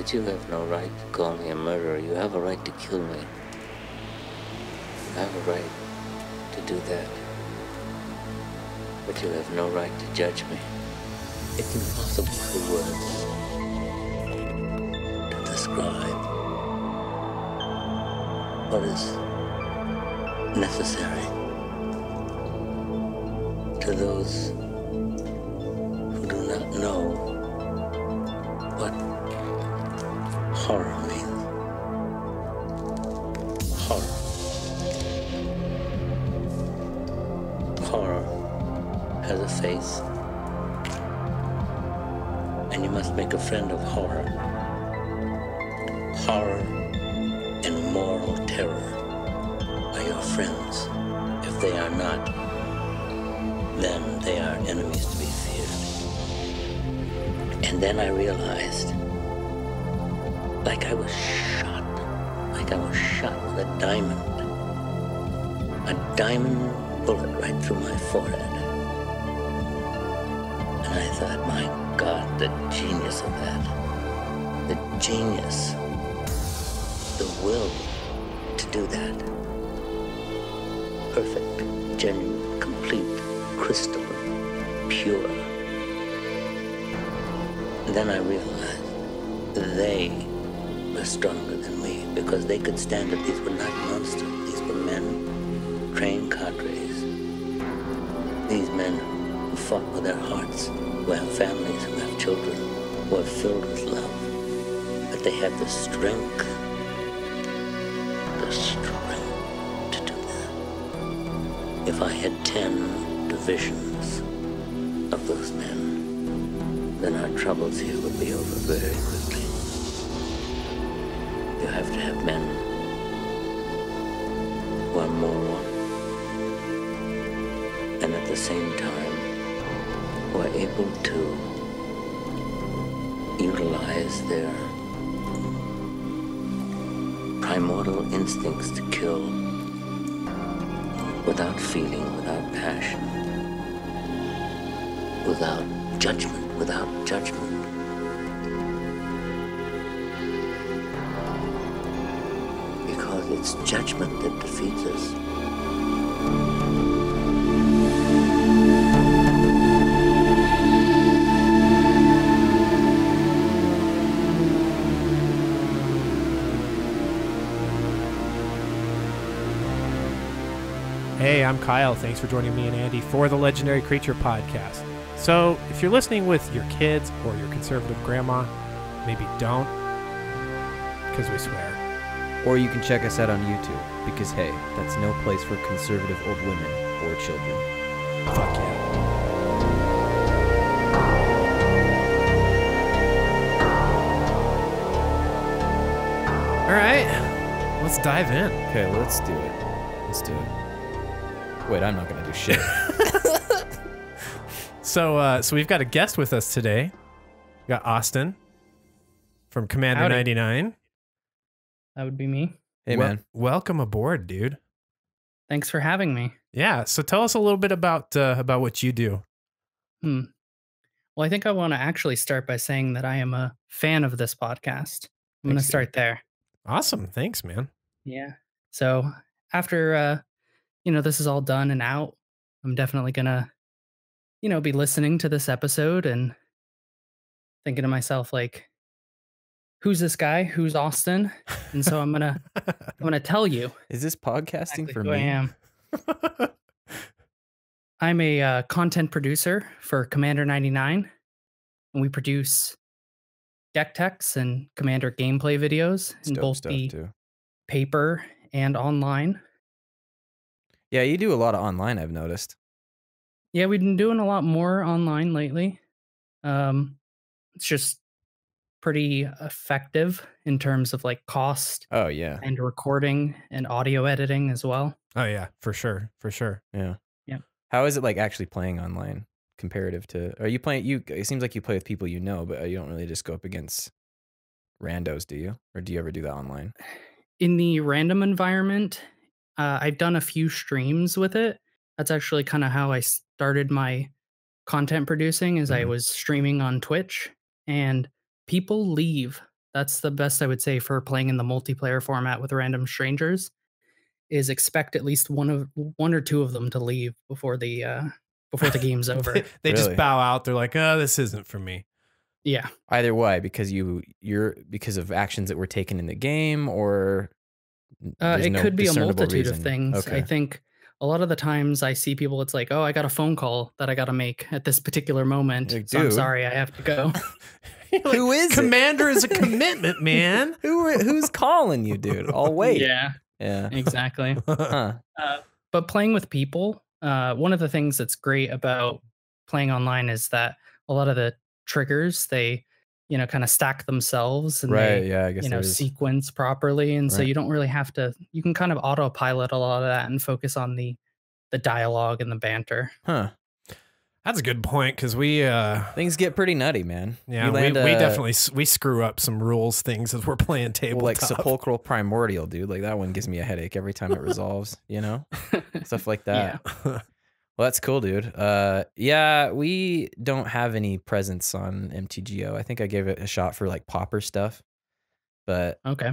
But you have no right to call me a murderer. You have a right to kill me. You have a right to do that. But you have no right to judge me. It's impossible for words to describe what is necessary to those who do not know what horror means. Horror. Horror has a face, and you must make a friend of horror. Horror and moral terror are your friends. If they are not, then they are enemies to be feared. And then I realized, like I was shot with a diamond bullet right through my forehead. And I thought, my God, the genius of that, the genius, the will to do that. Perfect, genuine, complete, crystal, pure. And then I realized they were stronger than me because they could stand it. These were not monsters. These were men, trained cadres. These men who fought with their hearts, who have families, who have children, who are filled with love. But they have the strength to do that. If I had 10 divisions of those men, then our troubles here would be over very quickly. You have to have men who are moral and at the same time who are able to utilize their primordial instincts to kill without feeling, without passion, without judgment. Because it's judgment that defeats us. Hey, I'm Kyle. Thanks for joining me and Andy for the Legendary Creature Podcast. So, if you're listening with your kids or your conservative grandma, maybe don't, because we swear. Or you can check us out on YouTube, because hey, that's no place for conservative old women or children. Fuck yeah. All right, let's dive in. Okay, let's do it. Wait, I'm not gonna do shit. So we've got a guest with us today. We got Austin from Commander 99. That would be me. Hey, man. Welcome aboard, dude. Thanks for having me. Yeah. So tell us a little bit about what you do. Well, I think I want to actually start by saying that I am a fan of this podcast. I'm going to start there. Awesome. Thanks, man. Yeah. So after, this is all done and out, I'm definitely going to, be listening to this episode and thinking to myself, like, who's this guy? Who's Austin? And so I'm going to tell you. Is this podcasting exactly for who me? I am. I'm a content producer for Commander 99, and we produce deck techs and Commander gameplay videos in both the paper and online. Yeah, you do a lot of online, I've noticed. Yeah, we've been doing a lot more online lately. It's just pretty effective in terms of like cost. Oh, yeah. And recording and audio editing as well. Oh, yeah, for sure. Yeah. Yeah. How is it like actually playing online comparative to, are you playing, it seems like you play with people you know, but you don't really just go up against randos, do you? Or do you ever do that online? In the random environment, I've done a few streams with it. That's actually kind of how I started my content producing, is I was streaming on Twitch, and people leave That's the best I would say for playing in the multiplayer format with random strangers, is expect at least one or two of them to leave before the game's over. They just Really? bow out. They're like, oh, this isn't for me. Yeah. Either way, because you're because of actions that were taken in the game, or there's It no could be a discernible multitude of reason? things. Okay. I think a lot of the times I see people, it's like, oh, I got a phone call that I got to make at this particular moment. Like, So I'm dude. sorry, I have to go. Like, Who is it? Commander is a commitment, man. Who's calling you, dude? I'll wait. Yeah, Yeah. exactly. Huh. But playing with people, one of the things that's great about playing online is that a lot of the triggers, they, kind of stack themselves and Right. they, Yeah. I guess there is. sequence properly. And so Right. you don't really have to, you can kind of autopilot a lot of that and focus on the dialogue and the banter. Huh. That's a good point, because we Things get pretty nutty, man. yeah, You we land, definitely we screw up some rules things as we're playing well, like tabletop. sepulchral primordial, dude. Like that one gives me a headache every time it resolves. Stuff like that. Yeah. Well, that's cool, dude. Yeah, we don't have any presence on MTGO. I think I gave it a shot for like popper stuff, but Okay.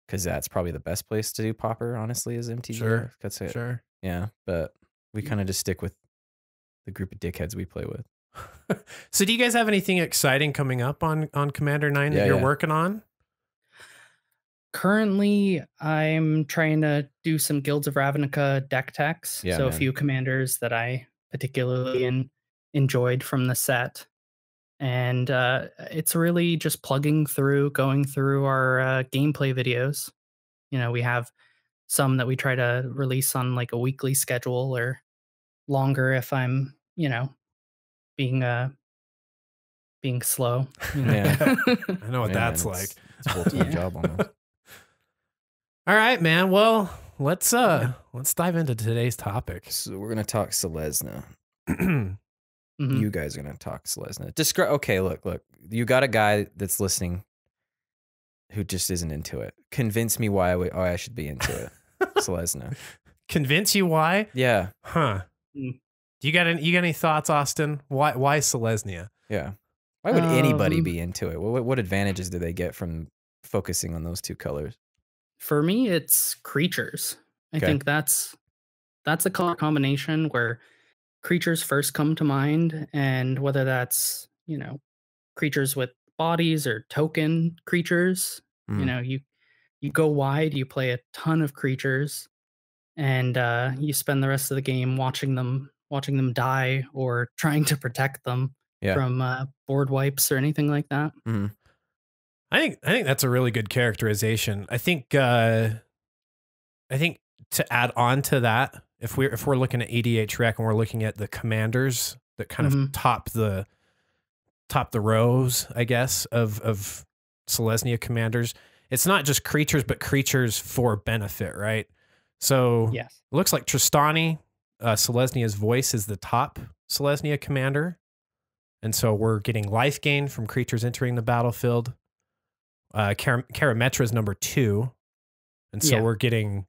because that's probably the best place to do popper, honestly, is MTGO. Sure. That's it. Sure. Yeah, but we kind of just stick with the group of dickheads we play with. So do you guys have anything exciting coming up on Commander 9 that Yeah, you're yeah. working on? Currently, I'm trying to do some Guilds of Ravnica deck techs. Yeah, so man. a few commanders that I particularly enjoyed from the set. And it's really just going through our gameplay videos. We have some that we try to release on like a weekly schedule or longer if I'm, being slow. Yeah. I know what Yeah, that's man, like. It's a full-time Yeah. job almost. All right, man. Well, let's dive into today's topic. So we're gonna talk Selesnya. Mhm. You guys are gonna talk Selesnya. Describe. Okay, look. You got a guy that's listening who just isn't into it. Convince me why I should be into it. Selesnya. Convince you why? Yeah. Huh. Mm. You got any thoughts, Austin? Why Selesnya? Yeah. Why would anybody Um, be into it? What advantages do they get from focusing on those two colors? For me, it's creatures. I Okay. think that's a color combination where creatures first come to mind, and whether that's creatures with bodies or token creatures, Mm. you go wide, you play a ton of creatures, and you spend the rest of the game watching them die or trying to protect them Yeah. from board wipes or anything like that. Mm. I think that's a really good characterization. I think to add on to that, if we're looking at EDH Rec and we're looking at the commanders that kind of Mhm. top the rows, I guess, of Selesnya commanders, it's not just creatures, but creatures for benefit, right? So Yes. it looks like Tristani, Selesnya's voice, is the top Selesnya commander. And so we're getting life gain from creatures entering the battlefield. Karametra is number 2. And so Yeah. we're getting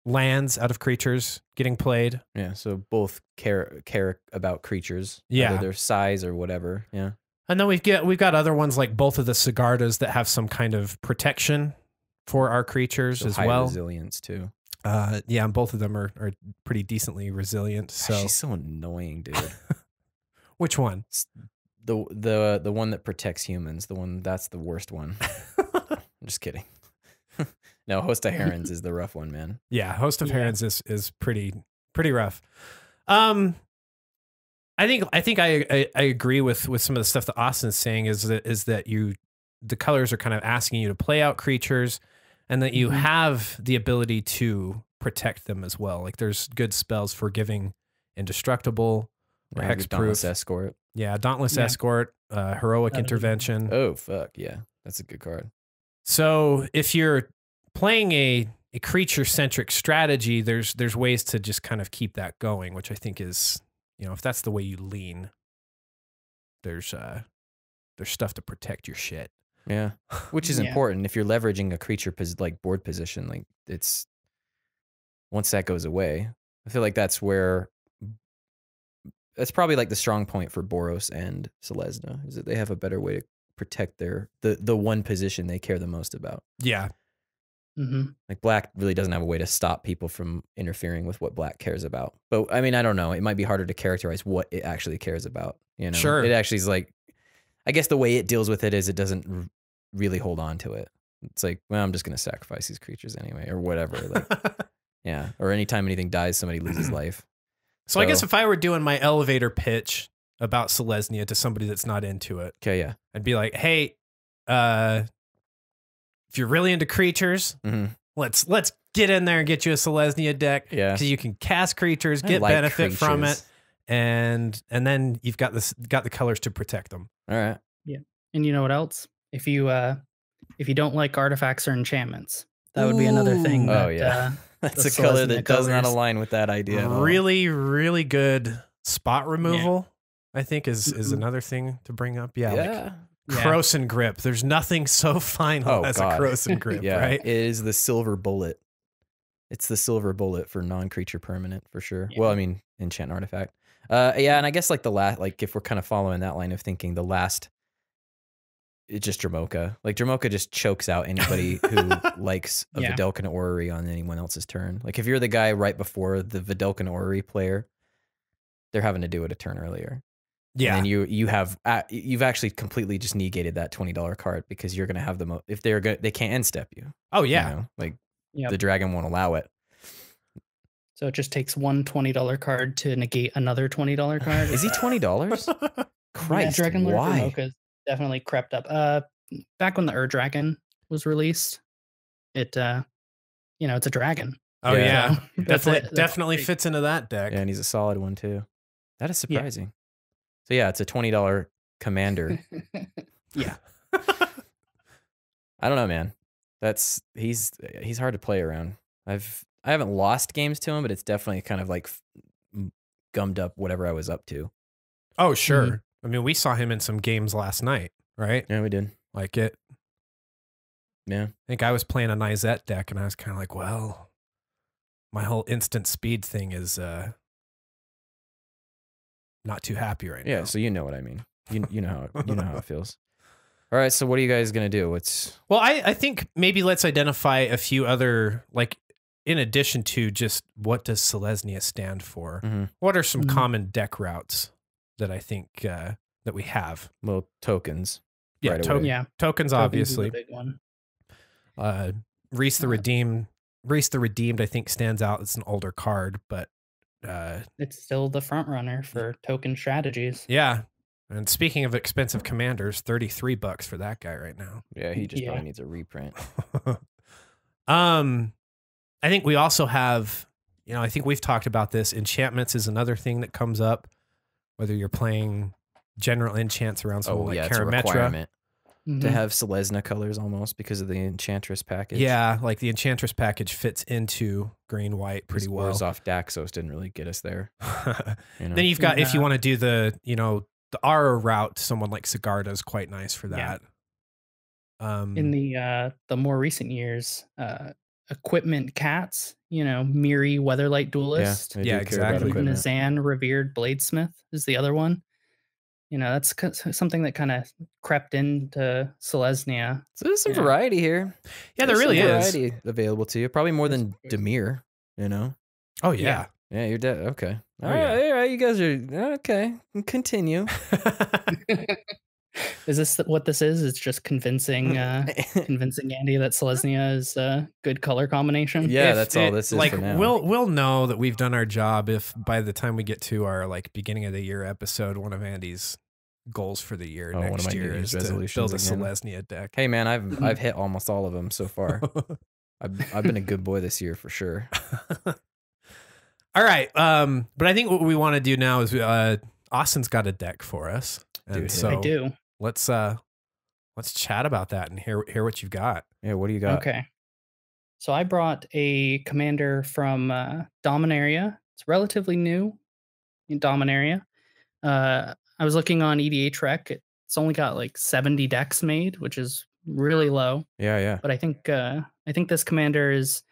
lands out of creatures getting played. Yeah. So both care about creatures. Yeah. Either their size or whatever. Yeah. And then we've got other ones like both of the Sigardas that have some kind of protection for our creatures So as high well. resilience too. Yeah, and both of them are pretty decently resilient. Gosh, So she's so annoying, dude. which one? The one that protects humans. That's the worst one. I'm just kidding. No, Host of Herons is the rough one, man. Yeah, Host of Yeah. Herons is pretty rough. I think I agree with some of the stuff that Austin's saying is that the colors are kind of asking you to play out creatures, and that you Mhm. have the ability to protect them as well. Like there's good spells for giving indestructible or Right, your hexproof. Dauntless Escort. Yeah, Dauntless Yeah. Escort, heroic That is a good intervention. Oh fuck yeah, that's a good card. So if you're playing a creature centric strategy, there's ways to just kind of keep that going, which I think is, if that's the way you lean, there's stuff to protect your shit. Yeah, which is Yeah. important if you're leveraging a creature like board position. Like it's once that goes away, I feel like that's probably like the strong point for Boros and Selesnya is that they have a better way to protect the one position they care the most about. Yeah. Mm-hmm. Like black really doesn't have a way to stop people from interfering with what black cares about. But I mean, I don't know. It might be harder to characterize what it actually cares about. You know, Sure. It actually is like, I guess the way it deals with it is it doesn't really hold on to it. It's like, well, I'm just going to sacrifice these creatures anyway, or whatever. Like, yeah. Or anytime anything dies, somebody loses life. So I guess if I were doing my elevator pitch about Selesnya to somebody that's not into it, okay, yeah, I'd be like, hey, if you're really into creatures, let's get in there and get you a Selesnya deck. Yeah, because you can cast creatures, get benefit from it, and then you've got the colors to protect them. All right. Yeah, and you know what else? If you don't like artifacts or enchantments, that would be another thing. Oh yeah, that's a color that does not align with that idea. Really, really good spot removal. I think is another thing to bring up. Yeah. Like Corrosive grip. There's nothing so final as a corrosive grip, right? It is the silver bullet. It's the silver bullet for non-creature permanent for sure. Yeah. Well, I mean, enchant artifact. Yeah, and I guess like the last, like if we're kind of following that line of thinking, the last, it's just Dromoka. Like Dromoka just chokes out anybody who likes a Videlkin Orrery on anyone else's turn. Like if you're the guy right before the Videlkin Orrery player, they're having to do it a turn earlier. Yeah, and then you've actually completely just negated that $20 card because you're going to have them if they're good, they can't end step you. Oh yeah, you know? Like the dragon won't allow it. So it just takes one $20 card to negate another $20 card. Is he $20? Christ, yeah, Dragon Lord why? Dromoka's definitely crept up. Back when the Dragon was released, it's a dragon. Oh yeah, So definitely fits into that deck. Yeah, and he's a solid one too. That is surprising. So yeah, it's a $20 commander. Yeah. I don't know, man. He's hard to play around. I haven't lost games to him, but it's definitely kind of like gummed up whatever I was up to. Oh sure. I mean, we saw him in some games last night, right? Yeah, we did. Like it. Yeah. I think I was playing a Nizet deck, and I was kind of like, well, my whole instant speed thing is not too happy right now. Yeah, so you know what I mean. You know how it feels. All right, so what are you guys gonna do? Well, I think maybe let's identify a few other, like, in addition to just what does Selesnya stand for. What are some common deck routes that I think that we have? Well, tokens. Yeah, right tokens obviously. Is a big one. Reese the Redeemed, I think stands out. It's an older card, but it's still the front runner for token strategies. Yeah. And speaking of expensive commanders, $33 for that guy right now. Yeah, he just probably needs a reprint. I think we also have, I think we've talked about this. Enchantments is another thing that comes up, whether you're playing general enchants around someone like Karametra. To have Selesnya colors almost because of the Enchantress package. Yeah, like the Enchantress package fits into green-white pretty well. Whereas off Daxos didn't really get us there. Then you've got, if you want to do the Aura route, someone like Sigarda is quite nice for that. In the more recent years, equipment cats, Miri Weatherlight Duelist. Yeah, exactly. Nazan Revered Bladesmith is the other one. That's something that kind of crept into Selesnya. So there's some variety here. Yeah, there really is. Variety available to you. Probably more than Demir, Oh, yeah. Yeah, you're dead. Okay. All right. You guys are okay. Continue. Is this what this is? It's just convincing Andy that Selesnya is a good color combination. Yeah, that's all this is for now. We'll know that we've done our job if by the time we get to our beginning of the year episode, one of Andy's goals for the year next year is to build a Selesnya deck. Hey man, I've hit almost all of them so far. I've been a good boy this year for sure. All right, but I think what we want to do now is Austin's got a deck for us, and so I do. Let's chat about that and hear what you've got. Yeah, what do you got? Okay, so I brought a commander from Dominaria. It's relatively new in Dominaria. I was looking on EDH Rec. It's only got 70 decks made, which is really low. Yeah. But I think this commander is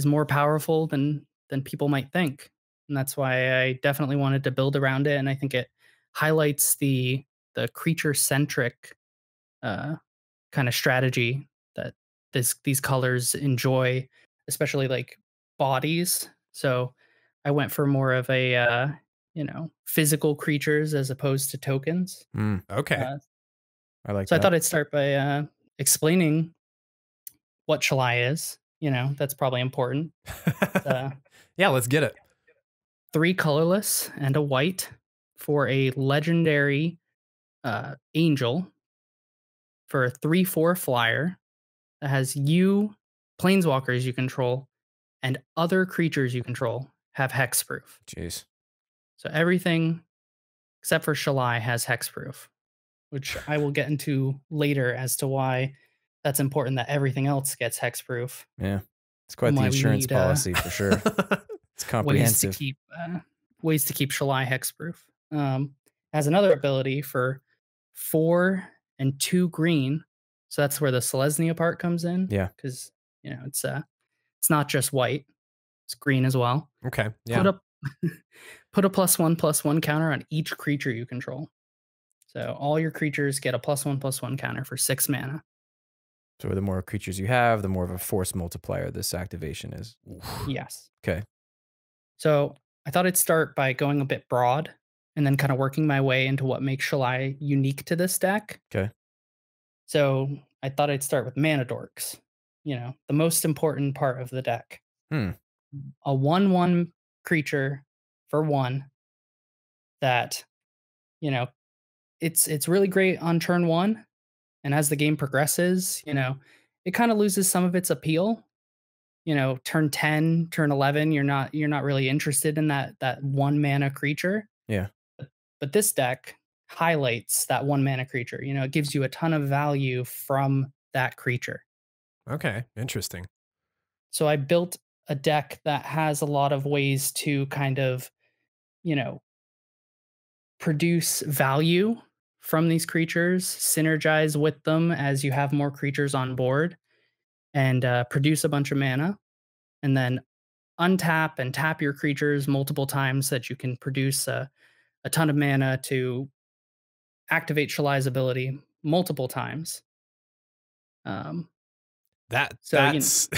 more powerful than people might think, and that's why I definitely wanted to build around it. And I think it highlights the creature centric kind of strategy that these colors enjoy, especially like bodies. So I went for more of a physical creatures as opposed to tokens. Okay. Uh, I like so I that. thought I'd start by explaining what Shalai is. That's probably important. Yeah, let's get it. 3 colorless and a white for a legendary angel for a 3/4 flyer that has you, planeswalkers you control, and other creatures you control have hexproof. Jeez. So everything except for Shalai has hexproof, which I will get into later as to why that's important that everything else gets hexproof. Yeah. It's quite And the why we insurance need, policy for sure. It's comprehensive. ways to keep Shalai hexproof. Has another ability for 4 and 2 green. So that's where the Selesnya part comes in. Yeah. Because it's not just white, it's green as well. Okay. Yeah. Put a +1/+1 counter on each creature you control. So all your creatures get a +1/+1 counter for 6 mana. So the more creatures you have, the more of a force multiplier this activation is. Yes. Okay. So I thought I'd start by going a bit broad and then kind of working my way into what makes Shalai unique to this deck. Okay. So I thought I'd start with mana dorks, the most important part of the deck. A 1/1 creature for 1 that, it's really great on turn 1. And as the game progresses, it kind of loses some of its appeal. Turn 10, turn 11, you're not really interested in that 1 mana creature. Yeah. But this deck highlights that 1 mana creature. It gives you a ton of value from that creature. Okay. Interesting. So I built a deck that has a lot of ways to kind of, produce value from these creatures, synergize with them as you have more creatures on board, and produce a bunch of mana, and then untap and tap your creatures multiple times so that you can produce a ton of mana to activate Shalai's ability multiple times. That's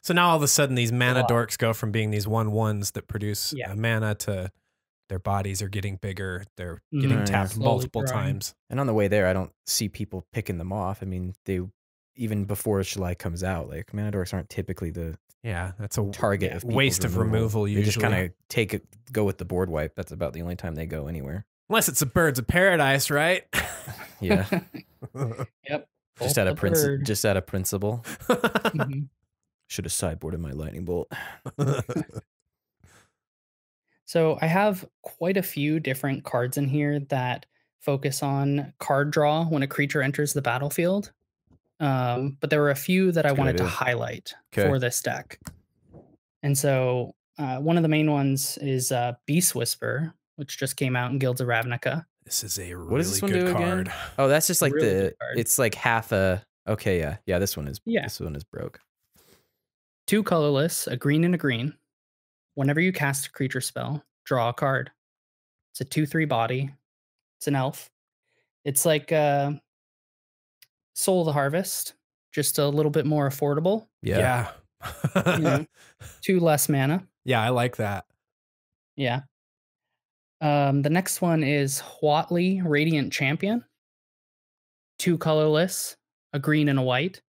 so now all of a sudden these mana dorks go from being these 1/1s that produce mana to their bodies are getting bigger. They're getting tapped multiple times. And on the way there, I don't see people picking them off. I mean, even before Shalai comes out, like mana dorks aren't typically the that's a target of waste of removal. Usually, they just kind of go with the board wipe. That's about the only time they go anywhere. Unless it's a Birds of Paradise, right? Yeah. Yep. Just out of principle. Mm-hmm. Should have sideboarded my lightning bolt. So I have quite a few different cards in here that focus on card draw when a creature enters the battlefield. But there were a few that I wanted to highlight for this deck. And so one of the main ones is Beast Whisper, which just came out in Guilds of Ravnica. This is a really what does this one good do card. Again? Oh, that's just like really it's like half a. Okay, yeah. This one is broke. 2 colorless, a green and a green. Whenever you cast a creature spell, draw a card. It's a 2/3 body. It's an elf. It's like Soul of the Harvest, just a little bit more affordable. Yeah. 2 less mana. Yeah, I like that. Yeah. The next one is Huatli Radiant Champion. 2 colorless, a green and a white.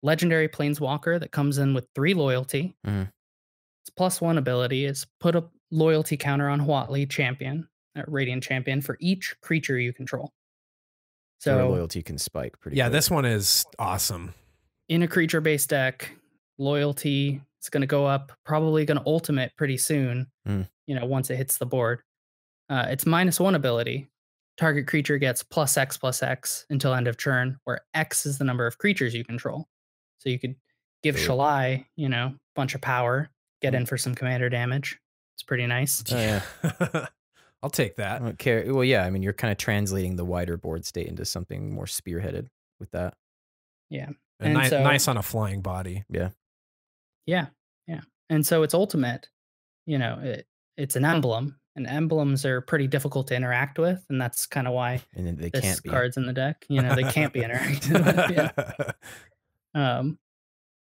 Legendary Planeswalker that comes in with 3 loyalty. Its +1 ability is put a loyalty counter on Huatli Champion, Radiant Champion, for each creature you control. So loyalty can spike pretty quick. This one is awesome. In a creature-based deck, loyalty is going to go up, probably going to ultimate pretty soon, once it hits the board. Its -1 ability, target creature gets +X/+X until end of turn, where X is the number of creatures you control. So you could give Shalai, a bunch of power, get in for some commander damage. It's pretty nice. Oh, yeah. I'll take that. I don't care. Well, yeah, I mean, you're kind of translating the wider board state into something more spearheaded with that. Yeah. And nice on a flying body. Yeah. Yeah. Yeah. And so its ultimate, it's an emblem. And emblems are pretty difficult to interact with, and that's kind of why And then they this can't be. card's in the deck. You know, they can't be interacted with. Yeah.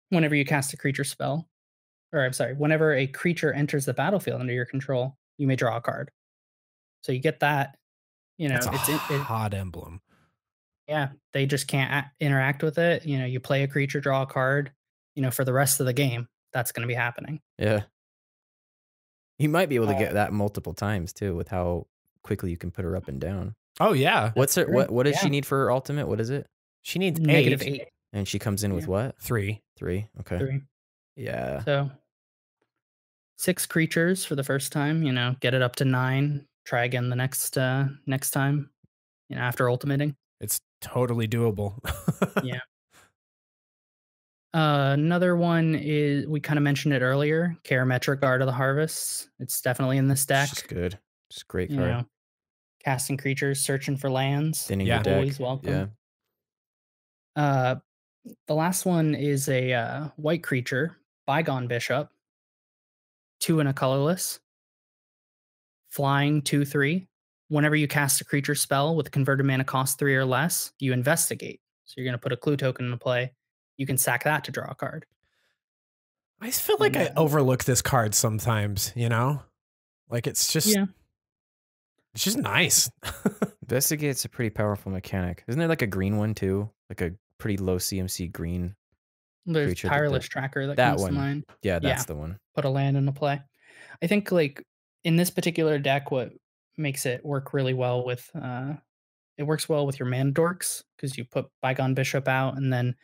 Whenever you cast a creature spell, or I'm sorry, whenever a creature enters the battlefield under your control, you may draw a card. So you get that. You know, That's a hot emblem. Yeah, they just can't interact with it. You know, you play a creature, draw a card. You know, for the rest of the game, that's going to be happening. Yeah. You might be able to get that multiple times too, with how quickly you can put her up and down. Oh yeah. What's her? What does she need for her ultimate? What is it? She needs -8. And she comes in with what? 3. 3. Okay. 3. Yeah. So 6 creatures for the first time. You know, get it up to 9. Try again the next time. You know, after ultimating. It's totally doable. Yeah. Another one is, we kind of mentioned it earlier, Karametric Guard of the Harvests. It's definitely in this deck. It's good. It's a great You card. know, casting creatures, searching for lands. Thinning your deck. Always welcome. Yeah. The last one is a white creature, Bygone Bishop. 2 and a colorless. Flying 2/3. Whenever you cast a creature spell with converted mana cost 3 or less, you investigate. So you're going to put a clue token into play. You can sack that to draw a card. I feel like I overlook this card sometimes, you know? Like it's just it's just nice. Investigate's a pretty powerful mechanic. Isn't there like a green one too? Like a pretty low CMC green There's creature. Tireless Tracker that comes to mind. Yeah, that's the one. Put a land into play. I think like in this particular deck, what makes it work really well with it works well with your mana dorks, because you put Bygone Bishop out, and then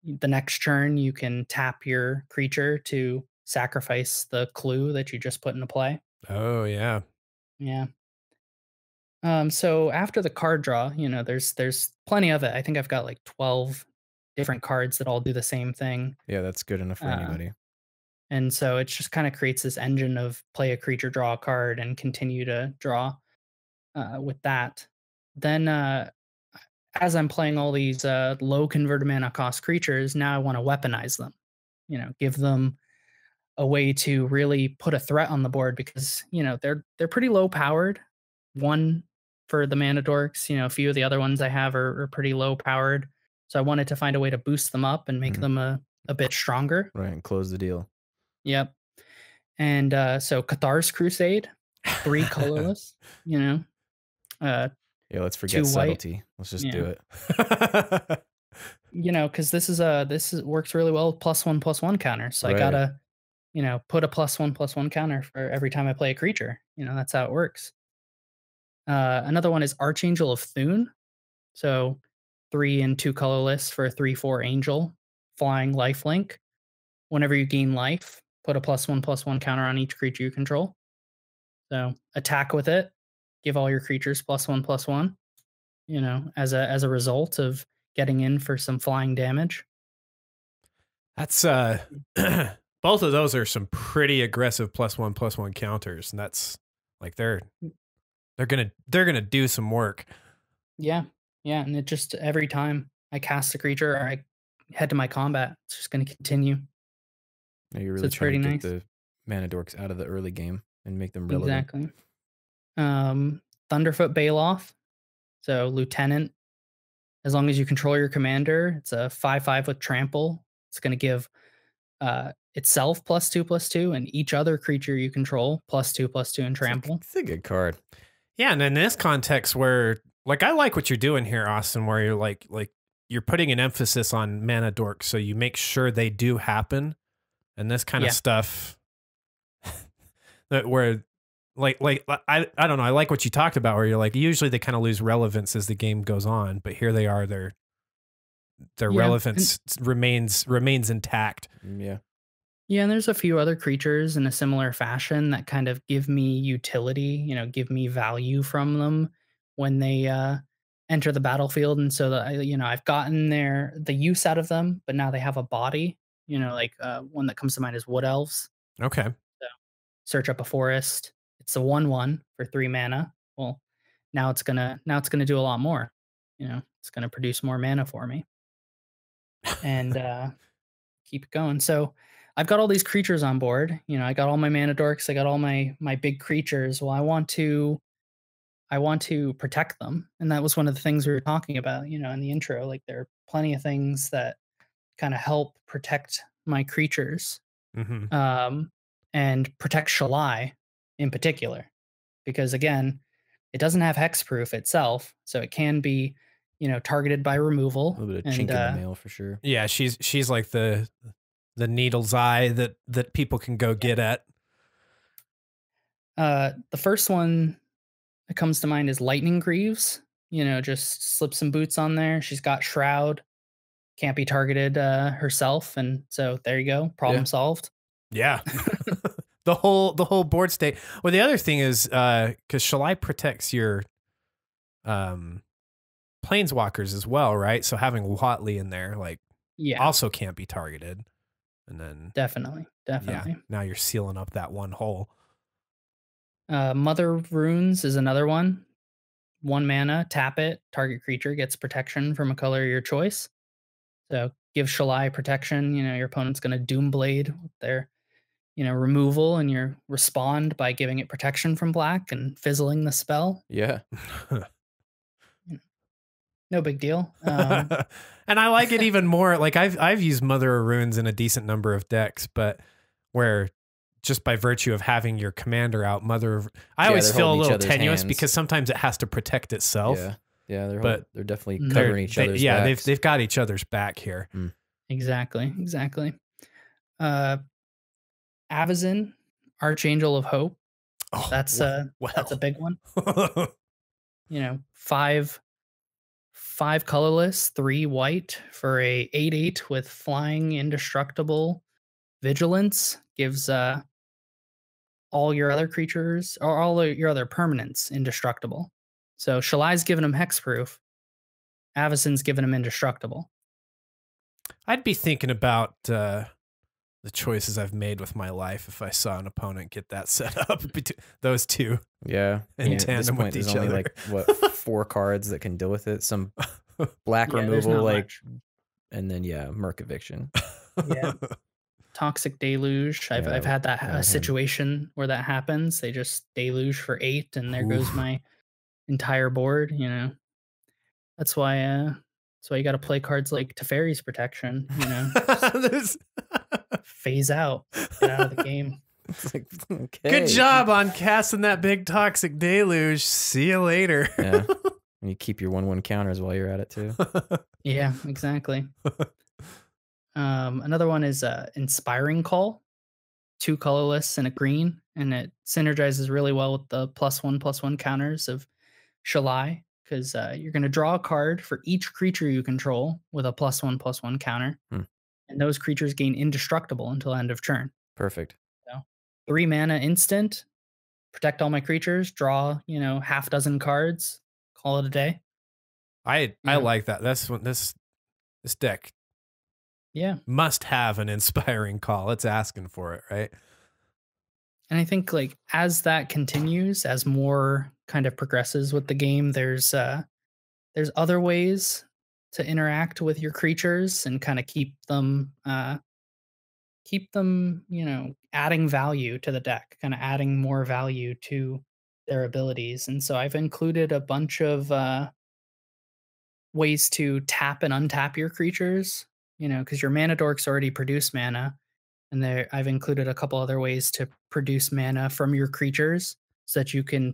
the next turn you can tap your creature to sacrifice the clue that you just put into play. Oh yeah. Yeah. So after the card draw, you know, there's plenty of it. I think I've got like 12 different cards that all do the same thing. Yeah, that's good enough for anybody. And so it just kind of creates this engine of play a creature, draw a card, and continue to draw with that. Then as I'm playing all these low converted mana cost creatures, now I want to weaponize them. You know, give them a way to really put a threat on the board, because you know they're pretty low powered. One for the mana dorks, you know, a few of the other ones I have are pretty low powered. So I wanted to find a way to boost them up and make them a bit stronger. Right, and close the deal. Yep. And so Cathar's Crusade, 3 colorless, you know. Yeah, let's forget subtlety. Let's just do it. You know, because this works really well with +1/+1 counter. So I gotta, you know, put a +1/+1 counter for every time I play a creature. You know, that's how it works. Another one is Archangel of Thune. So 3 and 2 colorless for a 3/4 angel, flying lifelink. Whenever you gain life, put a +1/+1 counter on each creature you control. So attack with it. Give all your creatures +1/+1. You know, as a result of getting in for some flying damage. That's both of those are some pretty aggressive +1/+1 counters, and that's like they're gonna do some work. Yeah, and it just, every time I cast a creature or I head to my combat, it's just gonna continue. Yeah, you're really trying to get the mana dorks out of the early game and make them relevant. Exactly. Thunderfoot Baloth. So Lieutenant. As long as you control your commander, it's a 5/5 with trample. It's going to give itself +2/+2, and each other creature you control +2/+2 and trample. It's a good card. Yeah, and in this context, where like I like what you're doing here, Austin, where you're like you're putting an emphasis on mana dorks, so you make sure they do happen, and this kind of stuff that where. Like I don't know. I like what you talked about, where you're like, usually they kind of lose relevance as the game goes on, but here they are. Their relevance remains intact. Yeah. Yeah, and there's a few other creatures in a similar fashion that kind of give me utility, you know, give me value from them when they enter the battlefield. And so that I've gotten the use out of them, but now they have a body. You know, like one that comes to mind is Wood Elves. Okay. So search up a forest. It's a 1/1 for 3 mana. Well, now it's gonna do a lot more. You know, it's gonna produce more mana for me, and keep it going. So I've got all these creatures on board. You know, I got all my mana dorks, I got all my big creatures. Well, I want to protect them. And that was one of the things we were talking about, you know, in the intro. Like there are plenty of things that kind of help protect my creatures. Mm-hmm. And protect Shalai in particular. Because again, it doesn't have hexproof itself, so it can be, you know, targeted by removal. A little bit of chink in the mail for sure. Yeah, she's like the needle's eye that people can go get at. The first one that comes to mind is Lightning Greaves. You know, just slip some boots on there. She's got Shroud, can't be targeted herself, and so there you go, problem solved. Yeah. the whole board state. Well, the other thing is because Shalai protects your planeswalkers as well, right? So having Watley in there, like, also can't be targeted. And then definitely. Yeah, now you're sealing up that one hole. Mother of Runes is another one. 1 mana, tap it, target creature gets protection from a color of your choice. So give Shalai protection. You know, your opponent's going to Doomblade with their, you know, removal, and you respond by giving it protection from black and fizzling the spell. Yeah. No big deal. And I like it even more. Like I've used Mother of Runes in a decent number of decks, but where just by virtue of having your commander out, I always feel a little tenuous because sometimes it has to protect itself. Yeah, they're definitely covering each other's yeah, backs. they've got each other's back here. Exactly. Avazin, Archangel of Hope. Oh, that's a big one. You know, 5 colorless, 3 white for a 8/8 with flying, indestructible, vigilance. Gives all your other creatures or all your other permanents indestructible. So Shalai's giving him hexproof. Avazin's giving him indestructible. I'd be thinking about the choices I've made with my life if I saw an opponent get that set up. Those two. Yeah. In tandem with each other. Like, what, 4 cards that can deal with it? Some black removal, like, and then, Merc Eviction. Yeah. Toxic Deluge. I've had that situation where that happens. They just deluge for 8, and there goes my entire board. You know, that's why you got to play cards like Teferi's Protection. You know, phase out, get out of the game. Like, okay. Good job on casting that big Toxic Deluge. See you later. Yeah, and you keep your 1/1 counters while you're at it too. Yeah, exactly. Another one is Inspiring Call, 2 colorless and a green, and it synergizes really well with the +1/+1 counters of Shalai, because you're going to draw a card for each creature you control with a +1/+1 counter, and those creatures gain indestructible until end of turn. Perfect. So 3 mana instant, protect all my creatures, draw, you know, half dozen cards, call it a day. I like that. That's what this deck. Yeah. Must have an Inspiring Call. It's asking for it, right? And I think, like, as that continues, as more kind of progresses with the game, there's other ways to interact with your creatures and kind of keep them, you know, adding value to the deck, kind of adding more value to their abilities. And so I've included a bunch of ways to tap and untap your creatures, you know, because your mana dorks already produce mana. And I've included a couple other ways to produce mana from your creatures so that you can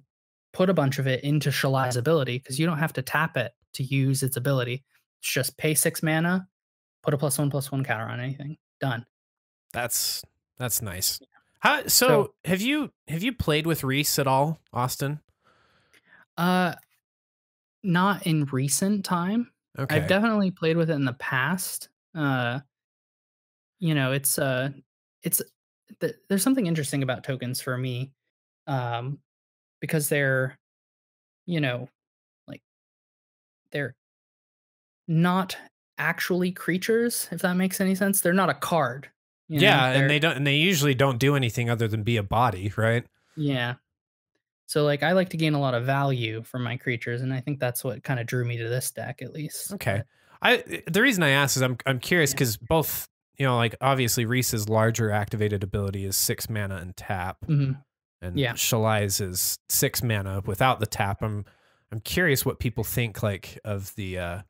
put a bunch of it into Shalai's ability, because you don't have to tap it to use its ability. It's just pay 6 mana, put a +1/+1 counter on anything. Done. That's nice. Yeah. So have you played with Reese at all, Austin? Not in recent time. Okay. I've definitely played with it in the past. You know, there's something interesting about tokens for me, because they're, you know, like, they're not actually creatures, if that makes any sense. They're not a card. You know? And they usually don't do anything other than be a body, right? Yeah. So, like, I like to gain a lot of value from my creatures, and I think that's what kind of drew me to this deck, at least. Okay. The reason I asked is I'm curious because both you know, like obviously Reese's larger activated ability is 6 mana and tap, Mm-hmm. and Yeah. Shalai's is 6 mana without the tap. I'm curious what people think like of the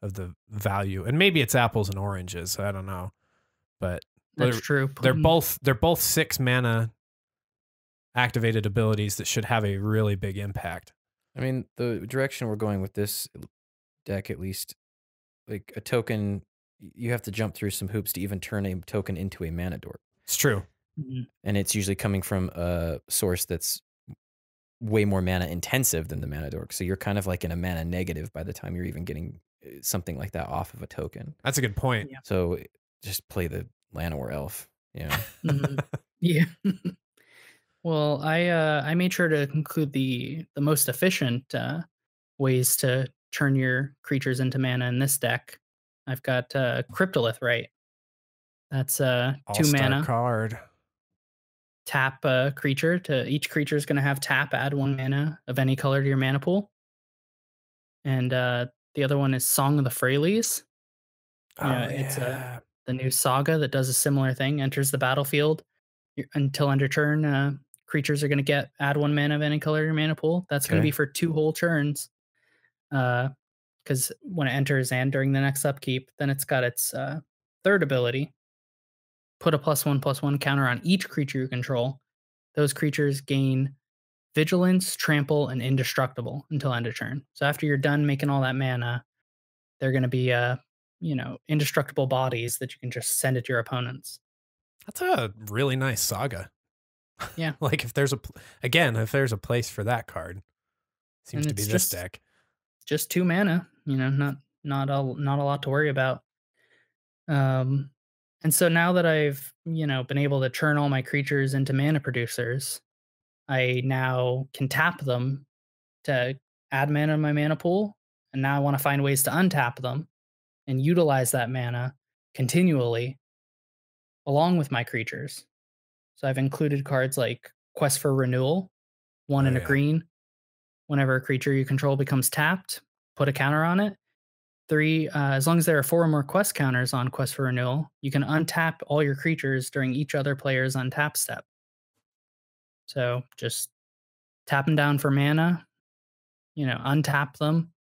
value, and maybe it's apples and oranges. I don't know, but That's true. they're both 6 mana activated abilities that should have a really big impact. I mean, the direction we're going with this deck, at least, like a token, you have to jump through some hoops to even turn a token into a mana dork. It's true. Mhm. And it's usually coming from a source that's way more mana intensive than the mana dork. So you're kind of like in a mana negative by the time you're even getting something like that off of a token. That's a good point. Yeah. So just play the Llanowar elf. Yeah. Mhm. Yeah. Well, I made sure to include the most efficient ways to turn your creatures into mana in this deck. I've got Cryptolith, right? That's 2 All-star mana. card. Tap a creature. To each creature is going to have tap. Add 1 mana of any color to your mana pool. And the other one is Song of the Freyleys. It's the new saga that does a similar thing. Enters the battlefield until end of turn. Creatures are going to add 1 mana of any color to your mana pool. That's going to be for 2 whole turns. Because when it enters and during the next upkeep, then it's got its third ability. Put a +1/+1 counter on each creature you control. Those creatures gain vigilance, trample, and indestructible until end of turn. So after you're done making all that mana, they're going to be indestructible bodies that you can just send at your opponents. That's a really nice saga. Yeah. Like if there's a place for that card, seems to be this deck. Just 2 mana, not a lot to worry about. And so now that I've, been able to turn all my creatures into mana producers, I now can tap them to add mana in my mana pool. And now I want to find ways to untap them and utilize that mana continually along with my creatures. So I've included cards like Quest for Renewal, 1 and a green. Whenever a creature you control becomes tapped, put a counter on it. 3, as long as there are 4 or more quest counters on Quest for Renewal, you can untap all your creatures during each other player's untap step. So just tap them down for mana, untap them,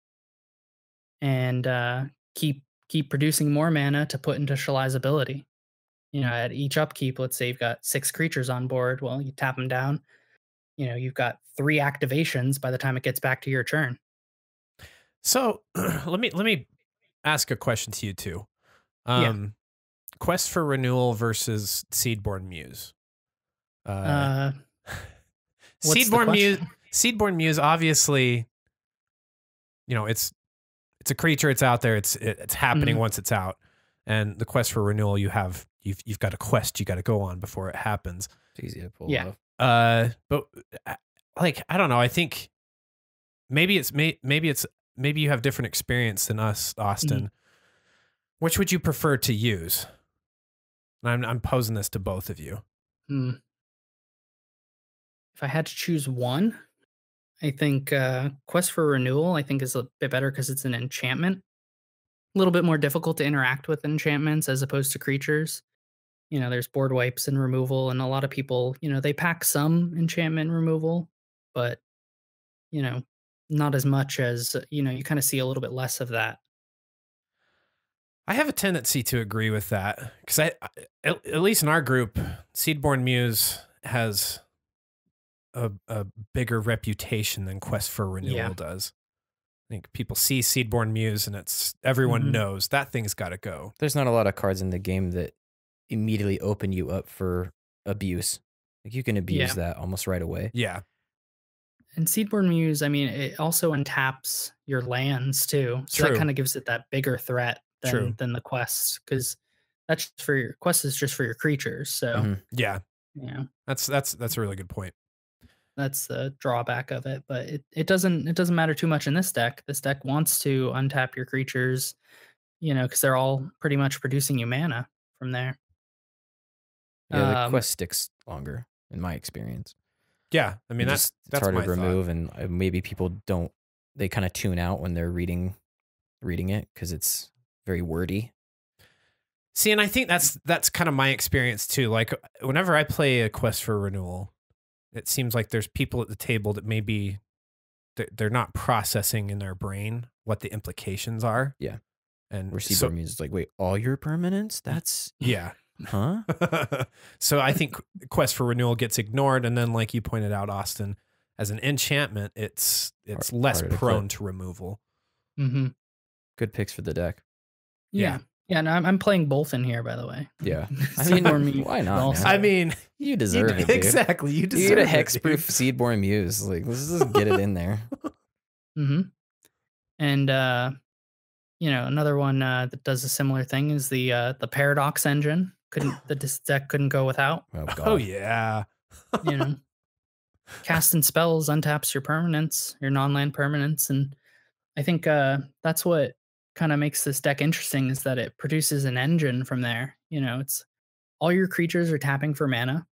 and keep producing more mana to put into Shalai's ability. At each upkeep, let's say you've got 6 creatures on board. Well, you tap them down. You've got 3 activations by the time it gets back to your turn. So let me ask a question to you too. Quest for Renewal versus Seedborne Muse. Seedborne Muse, obviously, it's a creature. It's out there. It's happening once it's out. And the Quest for Renewal, you've got a quest you got to go on before it happens. It's easy to pull off. But like I don't know. I think maybe you have different experience than us, Austin. Which would you prefer to use? I'm posing this to both of you. If I had to choose one, I think Quest for Renewal I think is a bit better because it's an enchantment. A little bit more difficult to interact with enchantments as opposed to creatures. There's board wipes and removal, and a lot of people, they pack some enchantment removal, but, not as much as, you kind of see a little bit less of that. I have a tendency to agree with that because at least in our group, Seedborne Muse has a bigger reputation than Quest for Renewal does. I think people see Seedborne Muse and everyone knows that thing's got to go. There's not a lot of cards in the game that immediately open you up for abuse. Like you can abuse that almost right away. Yeah. And Seedborne Muse, I mean, it also untaps your lands too. So that kind of gives it that bigger threat than the quest, because that's for your quest is just for your creatures. So that's a really good point. That's the drawback of it, but it doesn't matter too much in this deck. This deck wants to untap your creatures, because they're all pretty much producing you mana from there. Yeah, the quest sticks longer in my experience. Yeah, I mean that's hard to my remove, thought. and maybe people they kind of tune out when they're reading it because it's very wordy. See, and I think that's kind of my experience too. Like whenever I play a quest for renewal, it seems like there's people at the table that maybe they're not processing in their brain what the implications are. Yeah. And where seedborne muse is like, wait, all your permanents? That's yeah. Huh? So I think quest for renewal gets ignored, and then like you pointed out, Austin, as an enchantment, it's less prone to removal. Mm-hmm. Good picks for the deck. Yeah. Yeah, no, I'm playing both in here, by the way. Yeah. I mean, why not? I mean, you deserve it, dude. Exactly. You deserve you get a hexproof seedborne muse. Like, let's just get it in there. Mm-hmm. And another one that does a similar thing is the paradox engine. This deck couldn't go without. Oh, God. Oh yeah. Casting spells untaps your permanents, your non-land permanents, and I think that's what kind of makes this deck interesting is that it produces an engine from there. It's all your creatures are tapping for mana.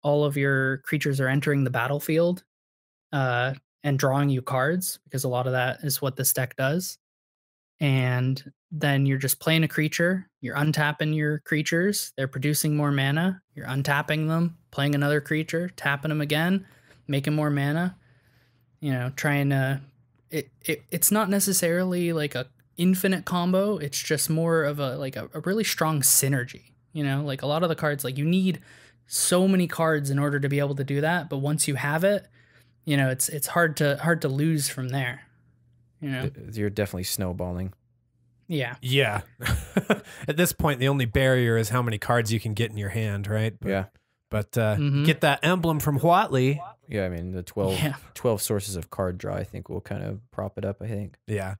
All of your creatures are entering the battlefield and drawing you cards, because a lot of that is what this deck does. And then you're just playing a creature, you're untapping your creatures, they're producing more mana, you're untapping them, playing another creature, tapping them again, making more mana. Trying to it's not necessarily like a infinite combo, it's just more of a really strong synergy. Like a lot of the cards, like you need so many cards in order to be able to do that, but once you have it, it's hard to lose from there. You're definitely snowballing. Yeah. Yeah. At this point, the only barrier is how many cards you can get in your hand, right? But get that emblem from Whatley. Yeah, I mean, the 12 sources of card draw, I think, will kind of prop it up, I think. Yeah.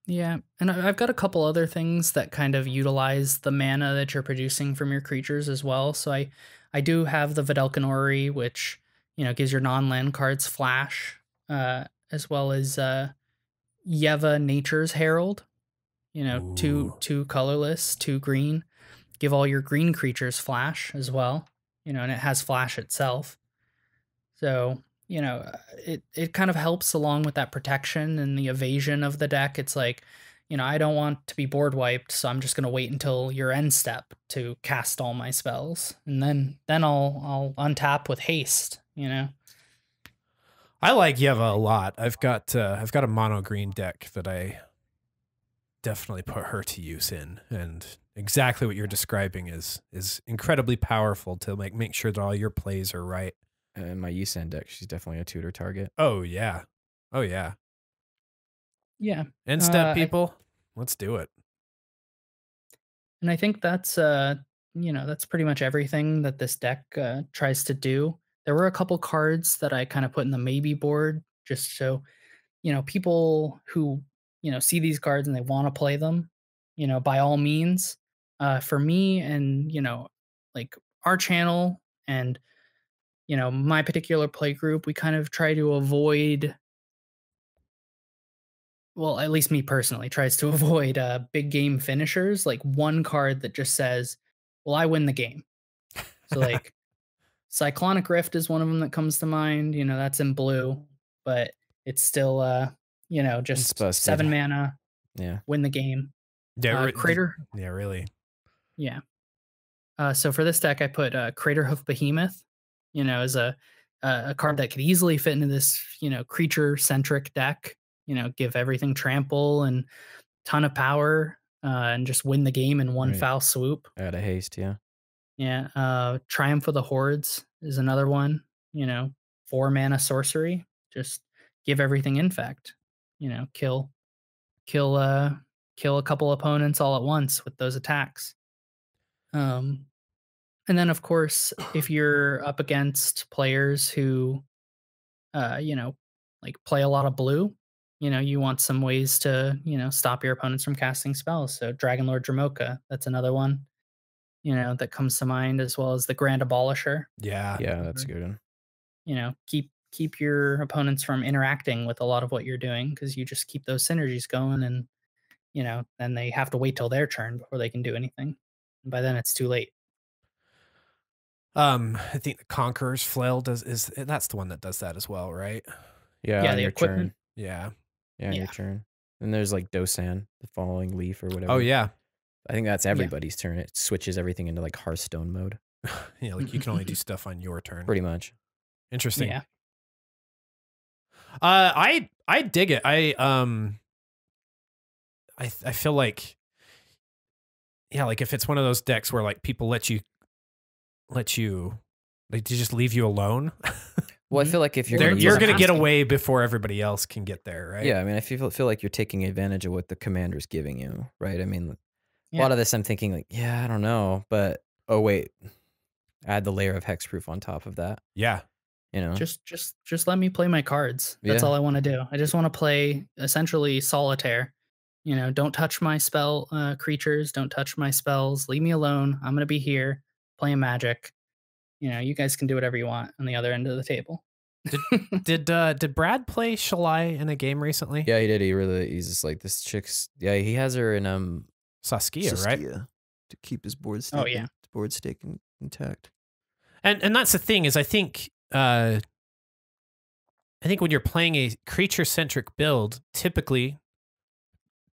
Yeah. And I've got a couple other things that kind of utilize the mana that you're producing from your creatures as well. So I do have the Vedelkin Orrery, which, gives your non-land cards flash, as well as Yeva Nature's Herald. Two colorless, 2 green. Give all your green creatures flash as well. And it has flash itself. So, it kind of helps along with that protection and the evasion of the deck. It's like, I don't want to be board wiped, so I'm just going to wait until your end step to cast all my spells. And then I'll untap with haste, I like Yeva a lot. I've got a mono green deck that I definitely put her to use in, and exactly what you're describing is incredibly powerful to make sure that all your plays are right. In my Yisan deck, she's definitely a tutor target. Oh yeah. Oh yeah. Yeah. End step, people. Let's do it. And I think that's that's pretty much everything that this deck tries to do. There were a couple cards that I kind of put in the maybe board just so people who see these cards and they want to play them, by all means. For me and like our channel and my particular play group, we kind of try to avoid, well, at least me personally tries to avoid big game finishers, like one card that just says, well, I win the game. So like Cyclonic Rift is one of them that comes to mind. That's in blue, but it's still just 7 mana. Yeah. Win the game. Yeah, Crater. Yeah, really. Yeah. So for this deck, I put Craterhoof Behemoth, as a card that could easily fit into this, creature-centric deck, give everything trample and ton of power and just win the game in one foul swoop. Out of haste, yeah. Yeah. Triumph of the Hordes is another one, 4 mana sorcery. Just give everything infect, kill a couple opponents all at once with those attacks. And then, of course, if you're up against players who, like play a lot of blue, you want some ways to, stop your opponents from casting spells. So Dragonlord Dramoka, that's another one, that comes to mind, as well as the Grand Abolisher. Yeah. Yeah, that's a good one. Keep your opponents from interacting with a lot of what you're doing, because you just keep those synergies going, and, then they have to wait till their turn before they can do anything. And by then it's too late. I think the Conqueror's Flail that's the one that does that as well, right? Yeah, on the your equipment. turn. Yeah. Yeah, on your turn. And there's like Dosan, the Falling Leaf or whatever. Oh yeah. I think that's everybody's turn. It switches everything into like Hearthstone mode. Yeah, like you can only do stuff on your turn. Pretty much. Interesting. Yeah. I dig it. I feel like, yeah, like if it's one of those decks where like people let you like they just leave you alone. Well, I feel like if you're gonna get away before everybody else can get there, right? Yeah, I mean, I feel like you're taking advantage of what the commander's giving you, right? I mean, a lot of this I'm thinking like, yeah, I don't know, but oh wait, add the layer of hexproof on top of that. Yeah. You know, just let me play my cards. That's all I want to do. I just want to play essentially solitaire. You know, don't touch my spell creatures. Don't touch my spells. Leave me alone. I'm gonna be here playing Magic. You know, you guys can do whatever you want on the other end of the table. Did Brad play Shalai in a game recently? Yeah, he did. He's just like, this chick's. Yeah, he has her in Saskia, right? To keep his board stake intact. And that's the thing is I think when you're playing a creature centric build, typically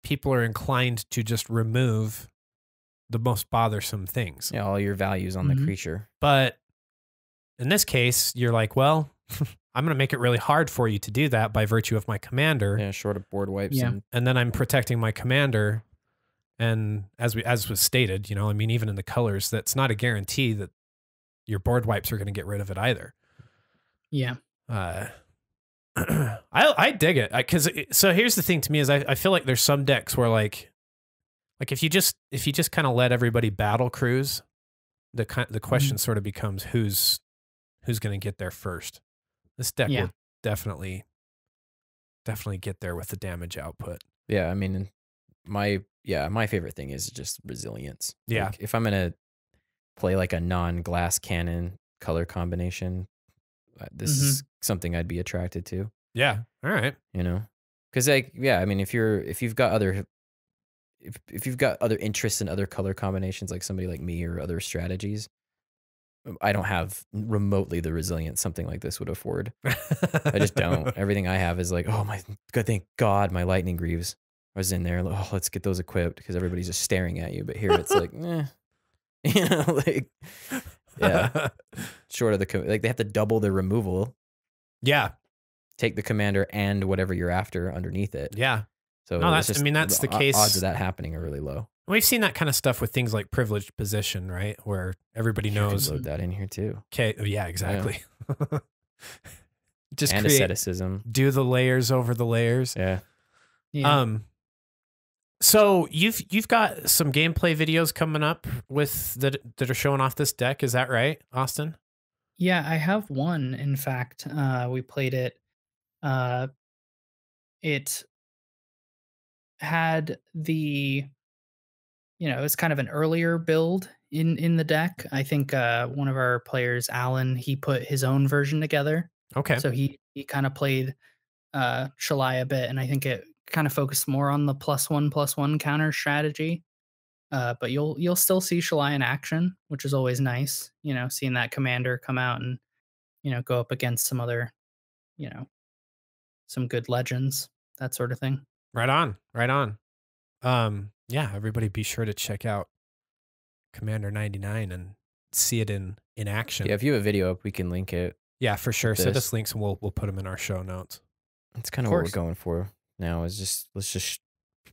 people are inclined to just remove the most bothersome things. Yeah, all your values on the creature. But in this case, you're like, well, I'm going to make it really hard for you to do that by virtue of my commander. Yeah, short of board wipes. Yeah. And then I'm protecting my commander. And as was stated, you know, I mean, even in the colors, that's not a guarantee that your board wipes are going to get rid of it either. Yeah. I dig it. So here's the thing to me is I feel like there's some decks where like if you just kind of let everybody battle cruise, the question sort of becomes who's going to get there first. This deck will definitely get there with the damage output. Yeah, I mean, my favorite thing is just resilience. Yeah. Like, if I'm gonna play like a non-glass cannon color combination, this is something I'd be attracted to. Yeah. All right. You know, because like, yeah, I mean, if you've got other interests in other color combinations, like somebody like me or other strategies, I don't have remotely the resilience something like this would afford. I just don't. Everything I have is like, oh my god, thank God my lightning greaves was in there. Oh, let's get those equipped because everybody's just staring at you. But here it's like, you know, like, yeah, short of like they have to double their removal. Yeah, take the commander and whatever you're after underneath it. Yeah. So no, that's the case. Odds of that happening are really low. We've seen that kind of stuff with things like privileged position, right? Where everybody knows. You can load that in here too. Okay. Yeah, exactly. Yeah. Just and asceticism. Do the layers over the layers. Yeah. So you've got some gameplay videos coming up with that are showing off this deck. Is that right, Austin? Yeah, I have one. In fact, we played it. It had it's kind of an earlier build in the deck. I think one of our players, Alan, he put his own version together. Okay. So he kind of played Shalai a bit, and I think it kind of focused more on the +1/+1 counter strategy. But you'll still see Shalai in action, which is always nice. You know, seeing that commander come out and go up against some other, some good legends, that sort of thing. Right on, right on. Yeah, everybody be sure to check out Commander 99 and see it in action. Yeah, if you have a video up, we can link it. Yeah, for sure. Send us links and we'll put them in our show notes. That's kind of what we're going for now. Is let's just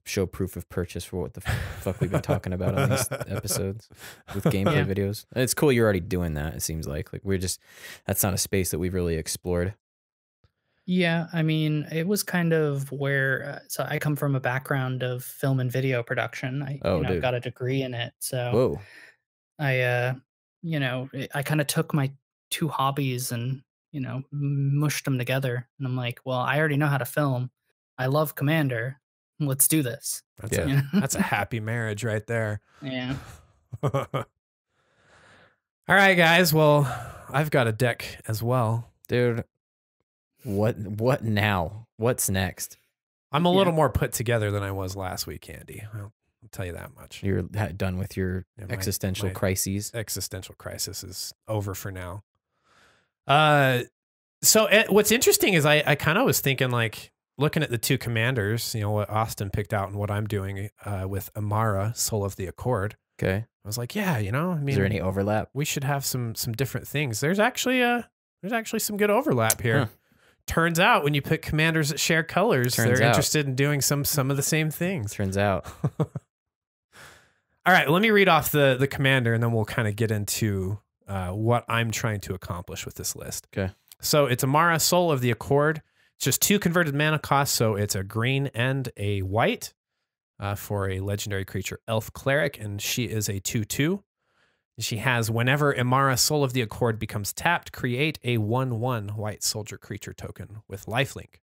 show proof of purchase for what the fuck we've been talking about on these episodes with gameplay videos. And it's cool you're already doing that. It seems like that's not a space that we've really explored. Yeah, I mean, it was kind of where, so I come from a background of film and video production. I got a degree in it. So I kind of took my two hobbies and, mushed them together. And I'm like, well, I already know how to film. I love Commander. Let's do this. That's a happy marriage right there. Yeah. All right, guys. Well, I've got a deck as well. Dude. What now? What's next? I'm a little more put together than I was last week, Andy. I'll tell you that much. You're done with your existential crises. Existential crisis is over for now. So what's interesting is I kind of was thinking like, looking at the two commanders, you know, what Austin picked out and what I'm doing with Amara, Soul of the Accord. Okay. I was like, yeah, you know, I mean, is there any overlap? We should have some different things. There's actually some good overlap here. Huh. Turns out when you pick commanders that share colors, they're interested in doing some of the same things. Turns out. All right, let me read off the commander, and then we'll kind of get into what I'm trying to accomplish with this list. Okay. So it's Amara, Soul of the Accord. It's just 2 converted mana costs, so it's a green and a white for a legendary creature, Elf Cleric, and she is a 2/2. She has, whenever Emmara, Soul of the Accord becomes tapped, create a 1/1 white soldier creature token with lifelink.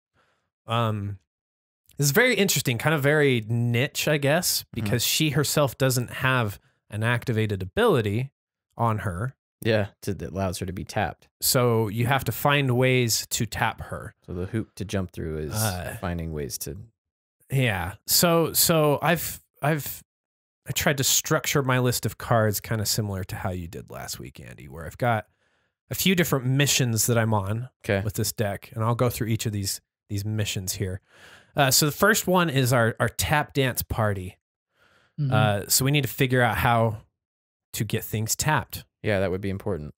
This is very interesting, kind of very niche, I guess, because she herself doesn't have an activated ability on her. Yeah, that allows her to be tapped. So you have to find ways to tap her. So the hoop to jump through is finding ways to. Yeah. So I tried to structure my list of cards kind of similar to how you did last week, Andy, where I've got a few different missions that I'm on with this deck, and I'll go through each of these missions here. So the first one is our tap dance party. So we need to figure out how to get things tapped. Yeah, that would be important.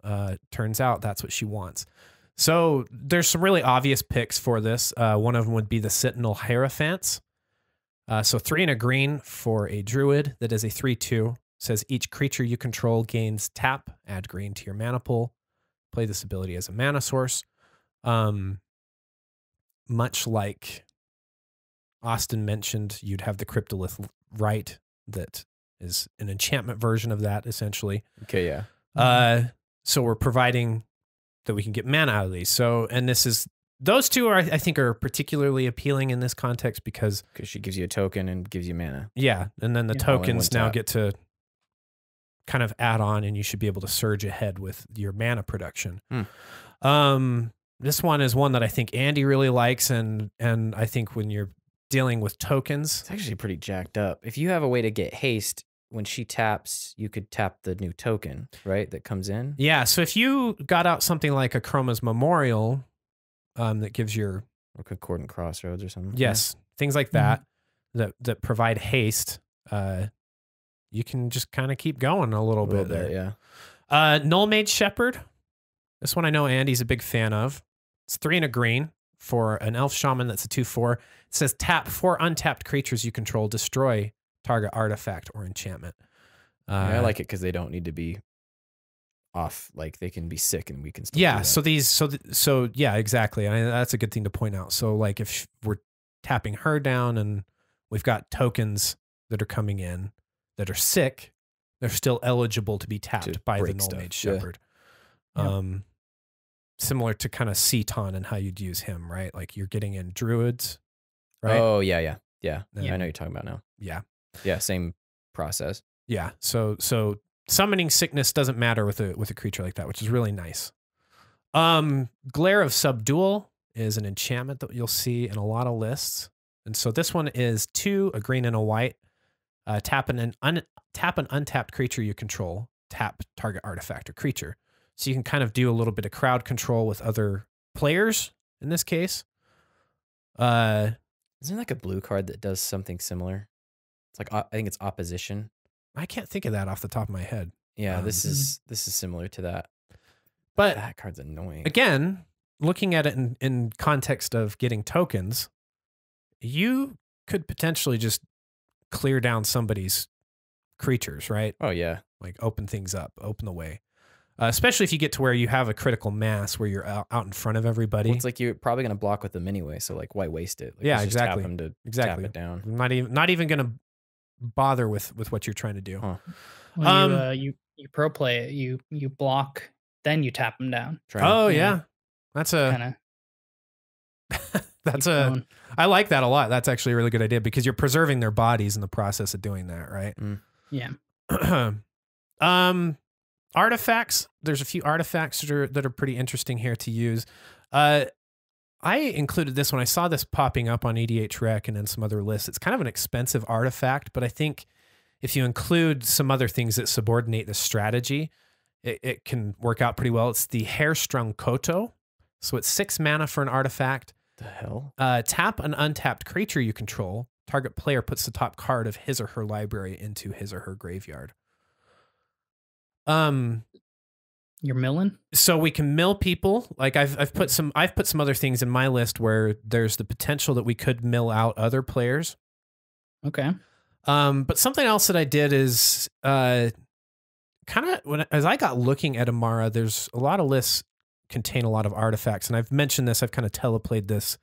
Turns out that's what she wants. So there's some really obvious picks for this. One of them would be the Sentinel Hierophants. So 3 and a green for a druid that is a 3/2. Says each creature you control gains tap, add green to your mana pool. Play this ability as a mana source. Much like Austin mentioned, you'd have the Cryptolith Rite that is an enchantment version of that, essentially. Okay, yeah. So we're providing that we can get mana out of these. So, and those two are, I think, are particularly appealing in this context because she gives you a token and gives you mana. Yeah, and then the tokens now get to kind of add on, and you should be able to surge ahead with your mana production. This one is one that I think Andy really likes, and I think when you're dealing with tokens, it's actually pretty jacked up. If you have a way to get haste, when she taps, you could tap the new token, right? That comes in. Yeah. So if you got out something like a Chroma's Memorial, that gives your or Concordant Crossroads or something. Yes, things like that that provide haste. You can just kind of keep going a little bit there. Yeah. Null Mage Shepherd. This one I know Andy's a big fan of. It's 3 and a green for an Elf Shaman that's a 2/4. It says tap 4 untapped creatures you control, destroy target artifact or enchantment. I like it because they don't need to be off. Like they can be sick and we can still do that. So yeah, exactly. That's a good thing to point out. So like if we're tapping her down and we've got tokens that are coming in that are sick, they're still eligible to be tapped by the Null Mage Shepherd. Yeah. Similar to kind of Ceton and how you'd use him, right? Like you're getting in druids, right? Oh yeah. I know what you're talking about now. Yeah, same process. Yeah. So summoning sickness doesn't matter with a creature like that, which is really nice. Glare of Subdual is an enchantment that you'll see in a lot of lists. And so this one is 2, a green and a white. Tap an untapped creature you control, tap target artifact or creature. So you can kind of do a little bit of crowd control with other players in this case. Isn't there like a blue card that does something similar? It's like I think it's opposition. I can't think of that off the top of my head. Yeah, this is similar to that. But that card's annoying. Again, looking at it in context of getting tokens, you could potentially just clear down somebody's creatures, right? Oh yeah, like open things up, open the way. Especially if you get to where you have a critical mass where you're out in front of everybody. Well, it's like you're probably going to block with them anyway, so like why waste it? Like, yeah, exactly. Tap them to tap it down. Not even going to bother with what you're trying to do. Huh. Well, you pro play it. You block, then you tap them down. Yeah, that's a kind of. I like that a lot. That's actually a really good idea because you're preserving their bodies in the process of doing that, right? Yeah. Artifacts. There's a few artifacts that are pretty interesting here to use. I included this when I saw this popping up on EDH Rec and in some other lists. It's kind of an expensive artifact, but I think if you include some other things that subordinate the strategy, it can work out pretty well. It's the Hair Strung Cotto. So it's 6 mana for an artifact. The hell? Tap an untapped creature you control. Target player puts the top card of his or her library into his or her graveyard. You're milling? So we can mill people. Like I've put some other things in my list where there's the potential that we could mill out other players. Okay. But something else that I did is kind of as I got looking at Amara, there's a lot of lists contain a lot of artifacts, and I've mentioned this. I've kind of teleplayed this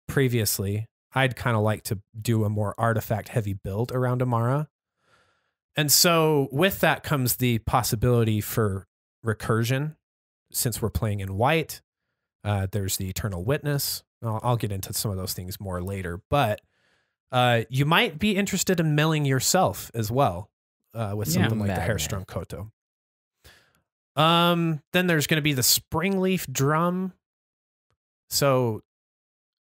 previously. I'd kind of like to do a more artifact heavy build around Amara. And so with that comes the possibility for recursion. Since we're playing in white, there's the Eternal Witness. I'll get into some of those things more later, but you might be interested in milling yourself as well with something like the hair-strung cotto. Then there's going to be the Springleaf Drum. So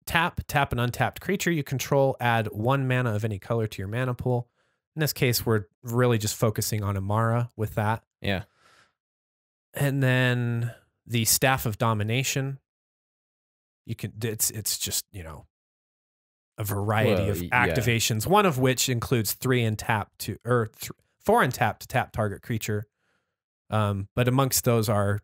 tap an untapped creature you control, add 1 mana of any color to your mana pool. In this case, we're really just focusing on Amara with that. Yeah. And then the Staff of Domination. You can it's just, you know, a variety of activations, one of which includes 4 untapped to tap target creature. But amongst those are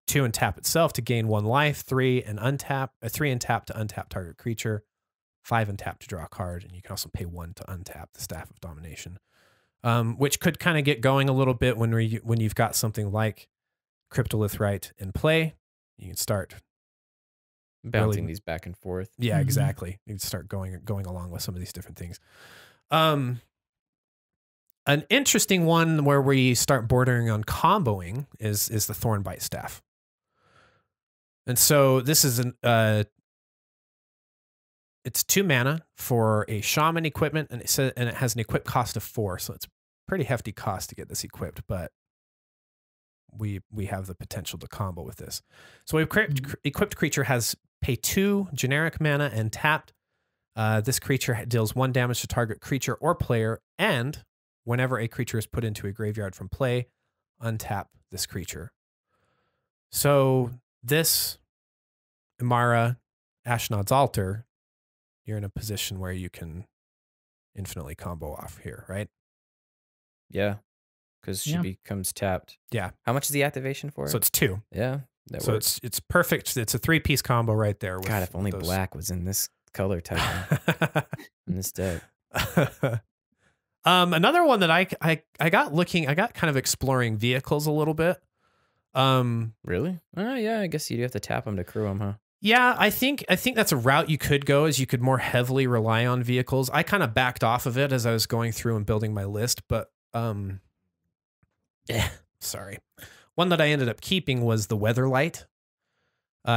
2 untap itself to gain 1 life, 3 untap to untap target creature, 5 untap to draw a card, and you can also pay 1 to untap the Staff of Domination, which could kind of get going a little bit when you've got something like Cryptolith Rite in play. You can start bouncing these back and forth. Yeah, exactly. You can start going along with some of these different things. An interesting one where we start bordering on comboing is the Thornbite Staff. And so this is it's 2 mana for a shaman equipment, and it has an equip cost of 4, so it's a pretty hefty cost to get this equipped, but we have the potential to combo with this. So equipped creature has pay 2 generic mana and tapped. This creature deals 1 damage to target creature or player, and whenever a creature is put into a graveyard from play, untap this creature. So this Emmara, Ashnod's Altar, you're in a position where you can infinitely combo off here, right? Yeah, because she becomes tapped. Yeah. How much is the activation for? So it's 2. Yeah. So works. It's perfect. It's a 3-piece combo right there. God, if only black was in this color type in this deck. Another one that I got kind of exploring vehicles a little bit. Really? Yeah, I guess you do have to tap them to crew them, huh? Yeah, I think that's a route you could go, is you could more heavily rely on vehicles. I kind of backed off of it as I was going through and building my list, but sorry. One that I ended up keeping was the Weatherlight.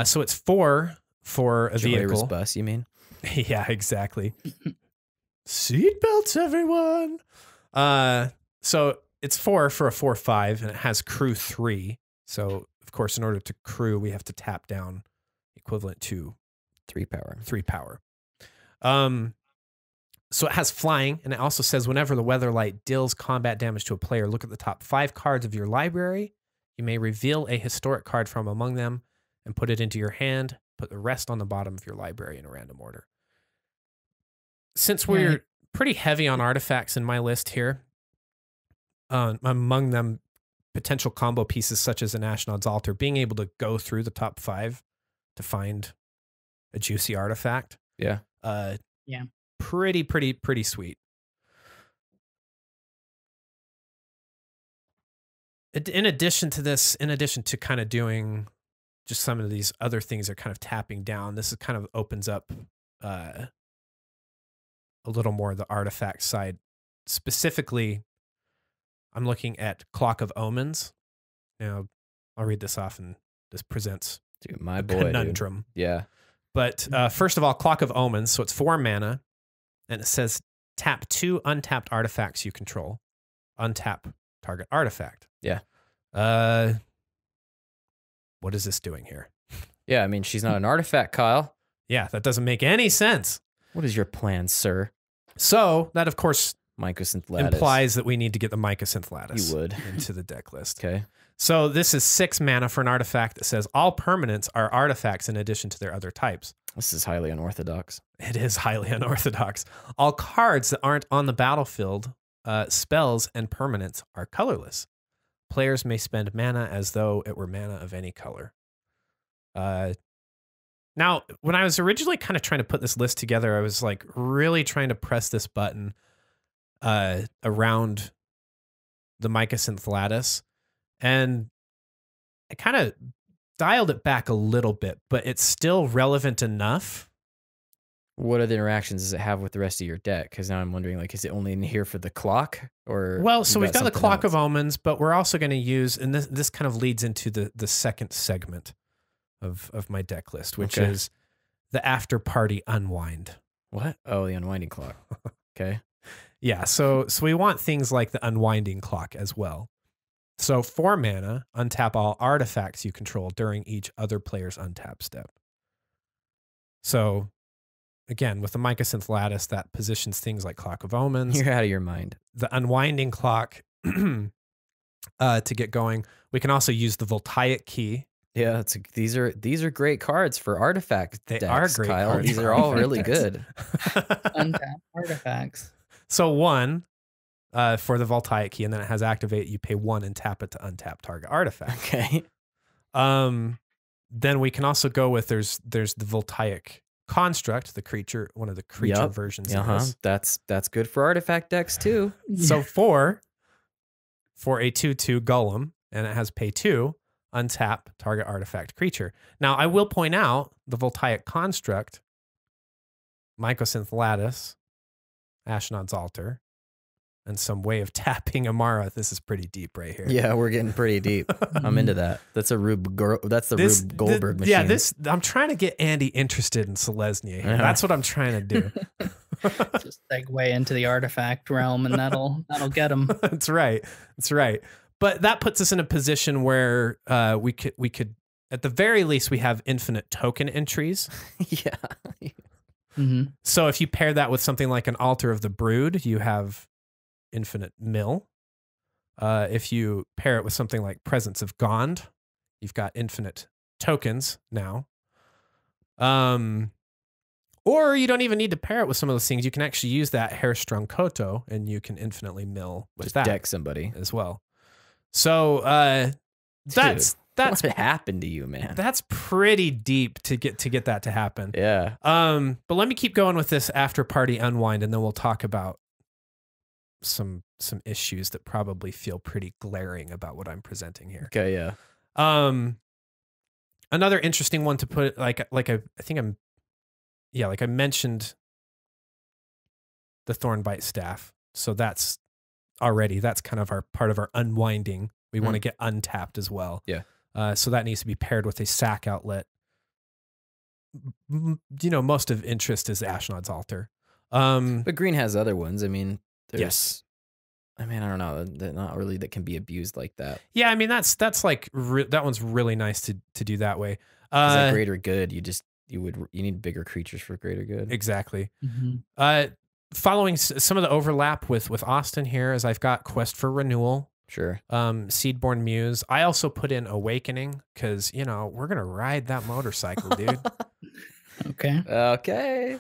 So it's 4 for a vehicle. Bus, you mean? Yeah, exactly. Seatbelts, everyone. So it's 4 for a 4/5, and it has crew 3. So of course, in order to crew, we have to tap down equivalent to 3 power. 3 power. So it has flying, and it also says whenever the Weatherlight deals combat damage to a player, look at the top 5 cards of your library. You may reveal a historic card from among them and put it into your hand. Put the rest on the bottom of your library in a random order. Since we're pretty heavy on artifacts in my list here, among them potential combo pieces such as an Ashnod's Altar, being able to go through the top 5 to find a juicy artifact. Yeah. Pretty sweet. In addition to kind of doing just some of these other things that are kind of tapping down, this is kind of opens up a little more of the artifact side. Specifically, I'm looking at Clock of Omens. Now, I'll read this off, and this presents my conundrum. Dude. Yeah. But first of all, Clock of Omens. So it's 4 mana, and it says tap 2 untapped artifacts you control. Untap target artifact. Yeah. What is this doing here? Yeah, I mean, she's not an artifact, Kyle. Yeah, that doesn't make any sense. What is your plan, sir? So that, of course, Mycosynth Lattice implies that we need to get the Mycosynth Lattice you would. into the deck list. Okay. So this is 6 mana for an artifact that says all permanents are artifacts in addition to their other types. This is highly unorthodox. It is highly unorthodox. All cards that aren't on the battlefield, spells, and permanents are colorless. Players may spend mana as though it were mana of any color. Now, when I was originally kind of trying to put this list together, I was like really trying to press this button around the mycosynth lattice. And I kind of dialed it back a little bit, but it's still relevant enough. What other interactions does it have with the rest of your deck? Because now I'm wondering, like, is it only in here for the clock? Or well, so we've got the something Clock of else? Omens, but we're also going to use, and this kind of leads into the second segment of my deck list, which is the after party unwind. What? Oh, the unwinding clock. Okay. Yeah, so we want things like the unwinding clock as well. So 4 mana, untap all artifacts you control during each other player's untap step. So again, with the mycosynth lattice, that positions things like Clock of Omens. You're out of your mind. The unwinding clock to get going. We can also use the voltaic key. Yeah, these are great cards for artifact They decks, are great Kyle. cards These for are all artifact really decks. good. Untap artifacts. So 1 for the voltaic key, and then it has activate. You pay 1 and tap it to untap target artifact. Okay. Then we can also go with there's the voltaic construct, the creature, one of the creature versions of this. That's good for artifact decks too. So 4 for a 2/2 golem, and it has pay 2, untap target artifact creature. Now I will point out the voltaic construct, mycosynth lattice, Ashnod's altar, and some way of tapping Amara. This is pretty deep right here. Yeah, we're getting pretty deep. I'm into that. That's a Rube Goldberg machine. Yeah, I'm trying to get Andy interested in Selesnya here. That's what I'm trying to do. Just segue into the artifact realm, and that'll get him. That's right. That's right. But that puts us in a position where we could at the very least we have infinite token entries. Yeah. Mm-hmm. So if you pair that with something like an Altar of the Brood, you have infinite mill. If you pair it with something like Presence of Gond, you've got infinite tokens now. Or you don't even need to pair it with some of those things. You can actually use that hair strung cotto, and you can infinitely mill with Just that deck somebody. as well. So that's what happened to you, man? that's pretty deep to get that to happen. Yeah. But let me keep going with this after party unwind, and then we'll talk about some issues that probably feel pretty glaring about what I'm presenting here. Okay. Yeah. Another interesting one to put, like I mentioned the Thornbite staff. So that's kind of our part of our unwinding. We want to get untapped as well. Yeah. So that needs to be paired with a sack outlet. Most of interest is Ashnod's altar. But green has other ones. I mean, yes. I mean, I don't know. They're not really that can be abused like that. Yeah, I mean that's like that one's really nice to do that way. Like greater good, you need bigger creatures for greater good. Exactly. Mm-hmm. Following some of the overlap with Austin here is I've got Quest for Renewal. Sure. Seedborne Muse. I also put in Awakening because we're gonna ride that motorcycle, dude. Okay. Okay.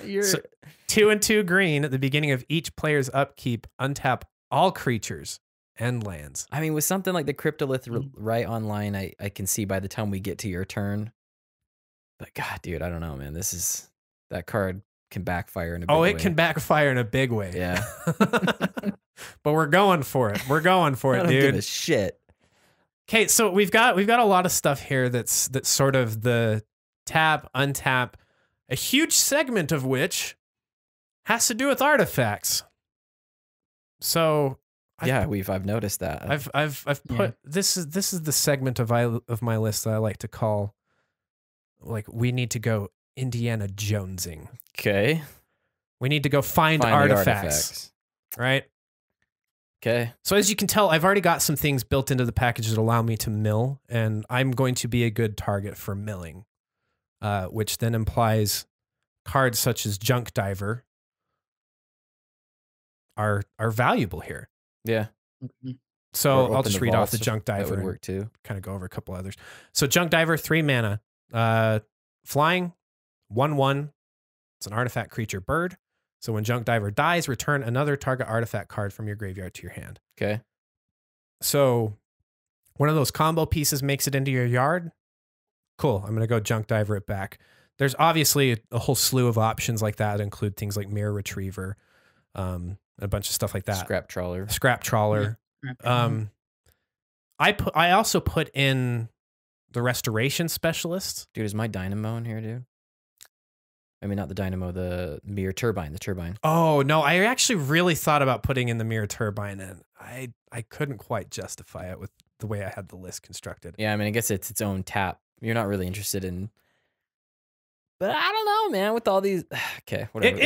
You're So, 2 and 2 green at the beginning of each player's upkeep. Untap all creatures and lands. I mean, with something like the Cryptolith right online, I can see by the time we get to your turn. But God, dude, I don't know, man. That card can backfire in a big way. It can backfire in a big way. Yeah. But we're going for it. We're going for I it, don't give dude. a shit. Okay, so we've got a lot of stuff here that's sort of the tap, untap, a huge segment of which has to do with artifacts. So I've noticed that. I've put this is the segment of my list that I like to call, like, we need to go Indiana Jonesing. Okay. We need to go find the artifacts. Right? Okay. So as you can tell, I've already got some things built into the package that allow me to mill, and I'm going to be a good target for milling, which then implies cards such as Junk Diver are valuable here. Yeah. Mm-hmm. So I'll just read off the junk diver. That would work too. Kind of go over a couple others. So junk diver, 3 mana, flying, 1/1. It's an artifact creature bird. So when junk diver dies, return another target artifact card from your graveyard to your hand. Okay. So one of those combo pieces makes it into your yard. Cool. I'm going to go junk diver it back. There's obviously a whole slew of options like that include things like mirror retriever, a bunch of stuff like that. Scrap trawler. Yeah. I also put in the restoration specialist. Dude, is my dynamo in here, dude? I mean, not the dynamo, the mirror turbine, the turbine. Oh, no. I actually really thought about putting in the mirror turbine, and I couldn't quite justify it with the way I had the list constructed. Yeah, I mean, I guess it's its own tap. You're not really interested in... But I don't know, man, with all these... Okay, whatever.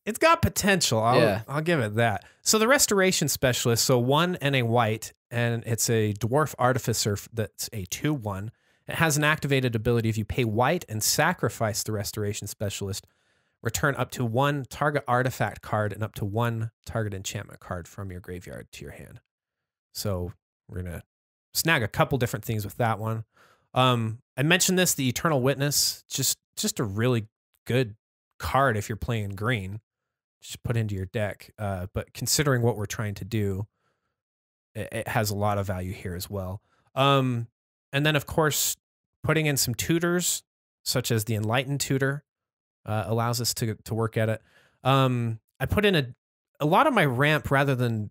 It's got potential. I'll give it that. So the restoration specialist, so 1 and a white, and it's a dwarf artificer that's a 2/1. It has an activated ability. If you pay white and sacrifice the restoration specialist, return up to 1 target artifact card and up to 1 target enchantment card from your graveyard to your hand. So we're going to snag a couple different things with that one. I mentioned this, the Eternal Witness, just a really good card if you're playing green. Just put into your deck. But considering what we're trying to do, it has a lot of value here as well. And then, of course, putting in some tutors, such as the Enlightened Tutor, allows us to work at it. I put in a lot of my ramp, rather than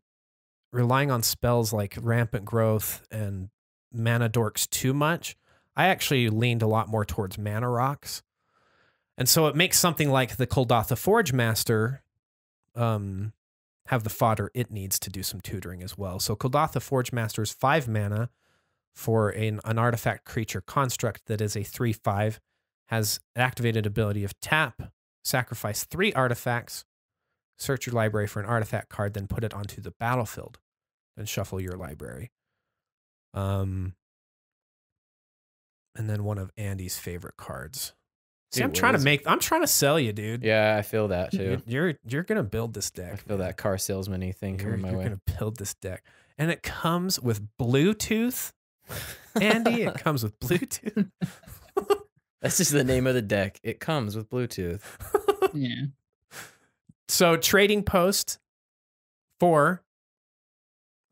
relying on spells like Rampant Growth and Mana Dorks too much, I actually leaned a lot more towards Mana Rocks. And so it makes something like the Kuldotha Forge Master have the fodder it needs to do some tutoring as well. So Kuldotha Forge Master is 5 mana for an artifact creature construct that is a 3/5, has activated ability of tap, sacrifice 3 artifacts, search your library for an artifact card, then put it onto the battlefield, and shuffle your library. And then one of Andy's favorite cards. See, Dude, I'm trying to sell you, dude. Yeah, I feel that too. You're gonna build this deck. I feel that car salesman-y thing coming my way. You're gonna build this deck. And it comes with Bluetooth. Andy, it comes with Bluetooth. That's just the name of the deck. It comes with Bluetooth. Yeah. So Trading Post 4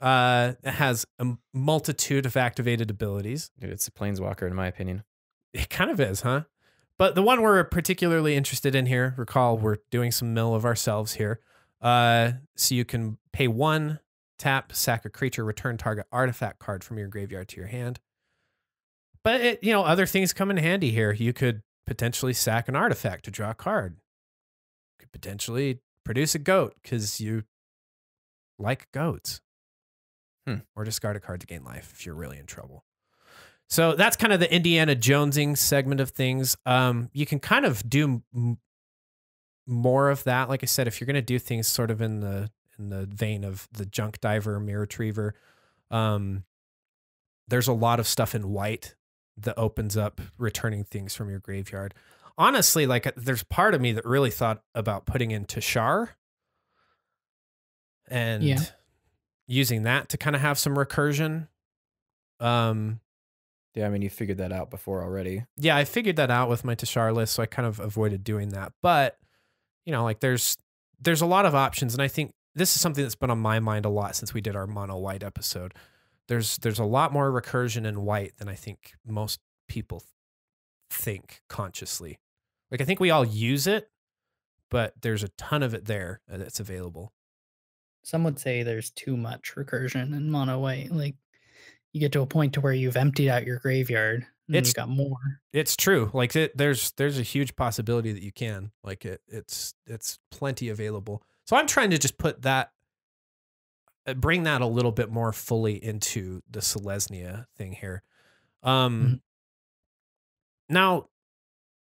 has a multitude of activated abilities. Dude, it's a planeswalker in my opinion. It kind of is, huh? But the one we're particularly interested in here, recall we're doing some mill of ourselves here. So you can pay 1, tap, sack a creature, return target artifact card from your graveyard to your hand. But other things come in handy here. You could potentially sack an artifact to draw a card. You could potentially produce a goat because you like goats. Or discard a card to gain life if you're really in trouble. So that's kind of the Indiana Jonesing segment of things. You can kind of do more of that. Like I said, if you're going to do things sort of in the vein of the junk diver, mirror retriever, there's a lot of stuff in white that opens up returning things from your graveyard. Honestly, like there's part of me that really thought about putting in Tashar and using that to kind of have some recursion. Yeah, I mean, you figured that out before already. Yeah, I figured that out with my Tashar list, so I kind of avoided doing that. But, like there's a lot of options, and I think this is something that's been on my mind a lot since we did our mono white episode. There's a lot more recursion in white than I think most people think consciously. Like I think we all use it, but there's a ton of it there that's available. Some would say there's too much recursion in mono white. Like you get to a point to where you've emptied out your graveyard and you got more. It's true. Like there's a huge possibility that you can. Like it's plenty available. So I'm trying to just put that, bring that a little bit more fully into the Selesnya thing here. Now,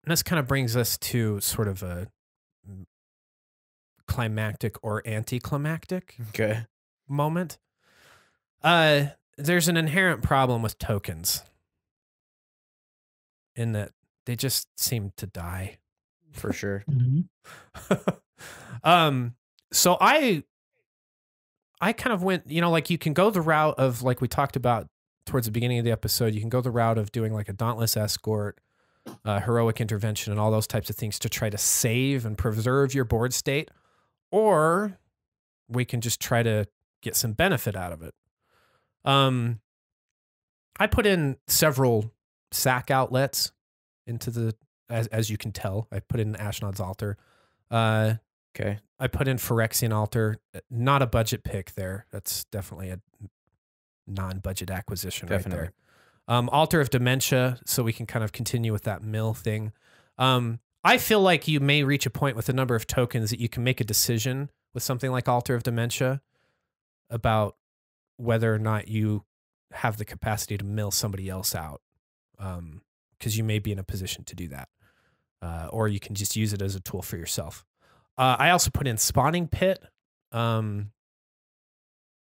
this kind of brings us to sort of a climactic or anticlimactic moment. There's an inherent problem with tokens in that they just seem to die. For sure. So I kind of went, you know, like you can go the route of, like we talked about towards the beginning of the episode, you can go the route of doing like a dauntless escort, heroic intervention, and all those types of things to try to save and preserve your board state. Or we can just try to get some benefit out of it. I put in several sack outlets into the, as you can tell, I put in Ashnod's Altar. Okay. I put in Phyrexian Altar. Not a budget pick there. That's definitely a non-budget acquisition right there. Altar of Dementia, so we can kind of continue with that mill thing. I feel like you may reach a point with a number of tokens that you can make a decision with something like Altar of Dementia about whether or not you have the capacity to mill somebody else out, because you may be in a position to do that. Or you can just use it as a tool for yourself. I also put in Spawning Pit.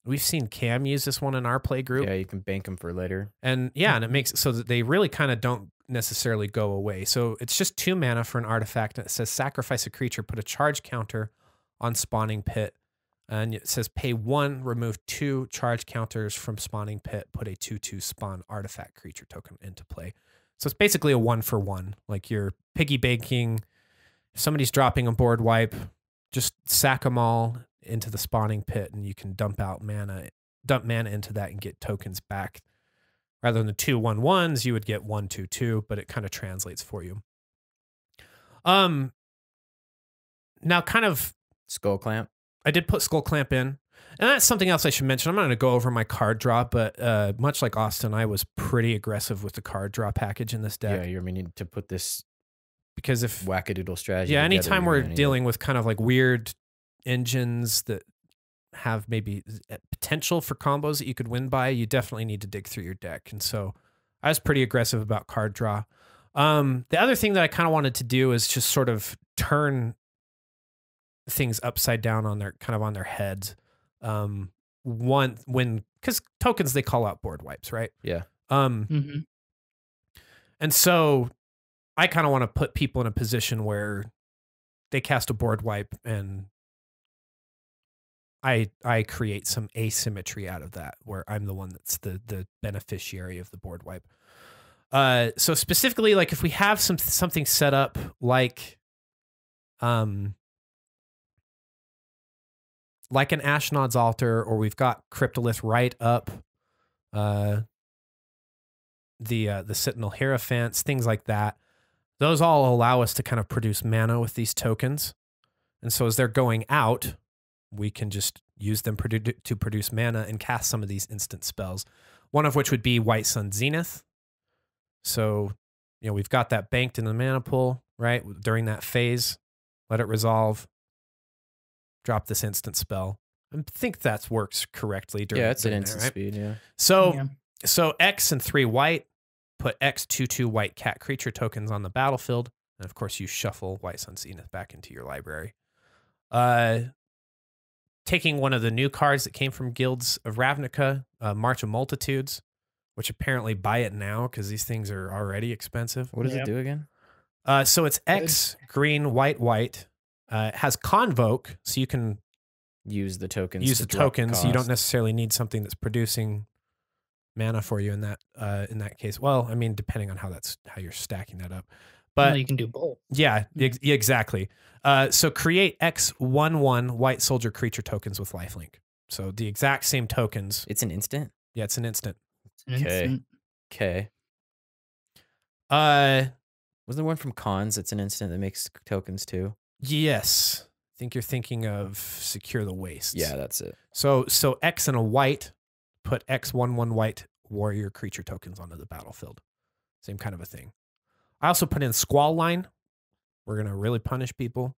We've seen Cam use this one in our play group. Yeah, you can bank them for later. And yeah, and it makes it so that they really kind of don't necessarily go away. So it's just 2 mana for an artifact. And it says sacrifice a creature, put a charge counter on Spawning Pit. And it says pay 1, remove 2 charge counters from Spawning Pit, put a 2/2 spawn artifact creature token into play. So it's basically a 1-for-1. Like you're piggy banking. If somebody's dropping a board wipe, just sack them all into the Spawning Pit, and you can dump mana into that and get tokens back. Rather than the 2/1/1s, you would get 1/2/2, but it kind of translates for you. Now kind of Skull Clamp. I did put Skull Clamp in, and that's something else I should mention. I'm not going to go over my card draw, but much like Austin, I was pretty aggressive with the card draw package in this deck. Yeah, you're meaning to put this because if wackadoodle strategy. Yeah, together, anytime we're dealing with kind of like weird engines that have maybe potential for combos that you could win by, you definitely need to dig through your deck. And so I was pretty aggressive about card draw. The other thing that I kind of wanted to do is just sort of turn things upside down on their heads. Because tokens, they call out board wipes, right? Yeah. And so I kind of want to put people in a position where they cast a board wipe and I create some asymmetry out of that, where I'm the one that's the beneficiary of the board wipe. So specifically, like if we have something set up like an Ashnod's Altar, or we've got Cryptolith right up the Sentinel Hierophants, things like that. Those all allow us to kind of produce mana with these tokens. And so as they're going out, we can just use them to produce mana and cast some of these instant spells. One of which would be White Sun Zenith. So, you know, we've got that banked in the mana pool, right? During that phase, let it resolve, drop this instant spell. I think that works correctly. Yeah, it's an instant speed, yeah. So X and 3 white, put X 2/2 white cat creature tokens on the battlefield. And of course, you shuffle White Sun Zenith back into your library. Taking one of the new cards that came from Guilds of Ravnica, March of Multitudes, which apparently buy it now because these things are already expensive. What does it do again? So it's X, green, white, white. It has Convoke, so you can use the tokens. You don't necessarily need something that's producing mana for you in that case. Well, I mean, depending on how you're stacking that up. But well, you can do both. Yeah, exactly. So create X 1/1 white soldier creature tokens with lifelink. So the exact same tokens. It's an instant? Yeah, it's an instant. Okay. Wasn't there one from Cons that's an instant that makes tokens too? Yes. I think you're thinking of Secure the Wastes. Yeah, that's it. So X and a white, put X 1/1 white warrior creature tokens onto the battlefield. Same kind of a thing. I also put in Squall Line. We're going to really punish people.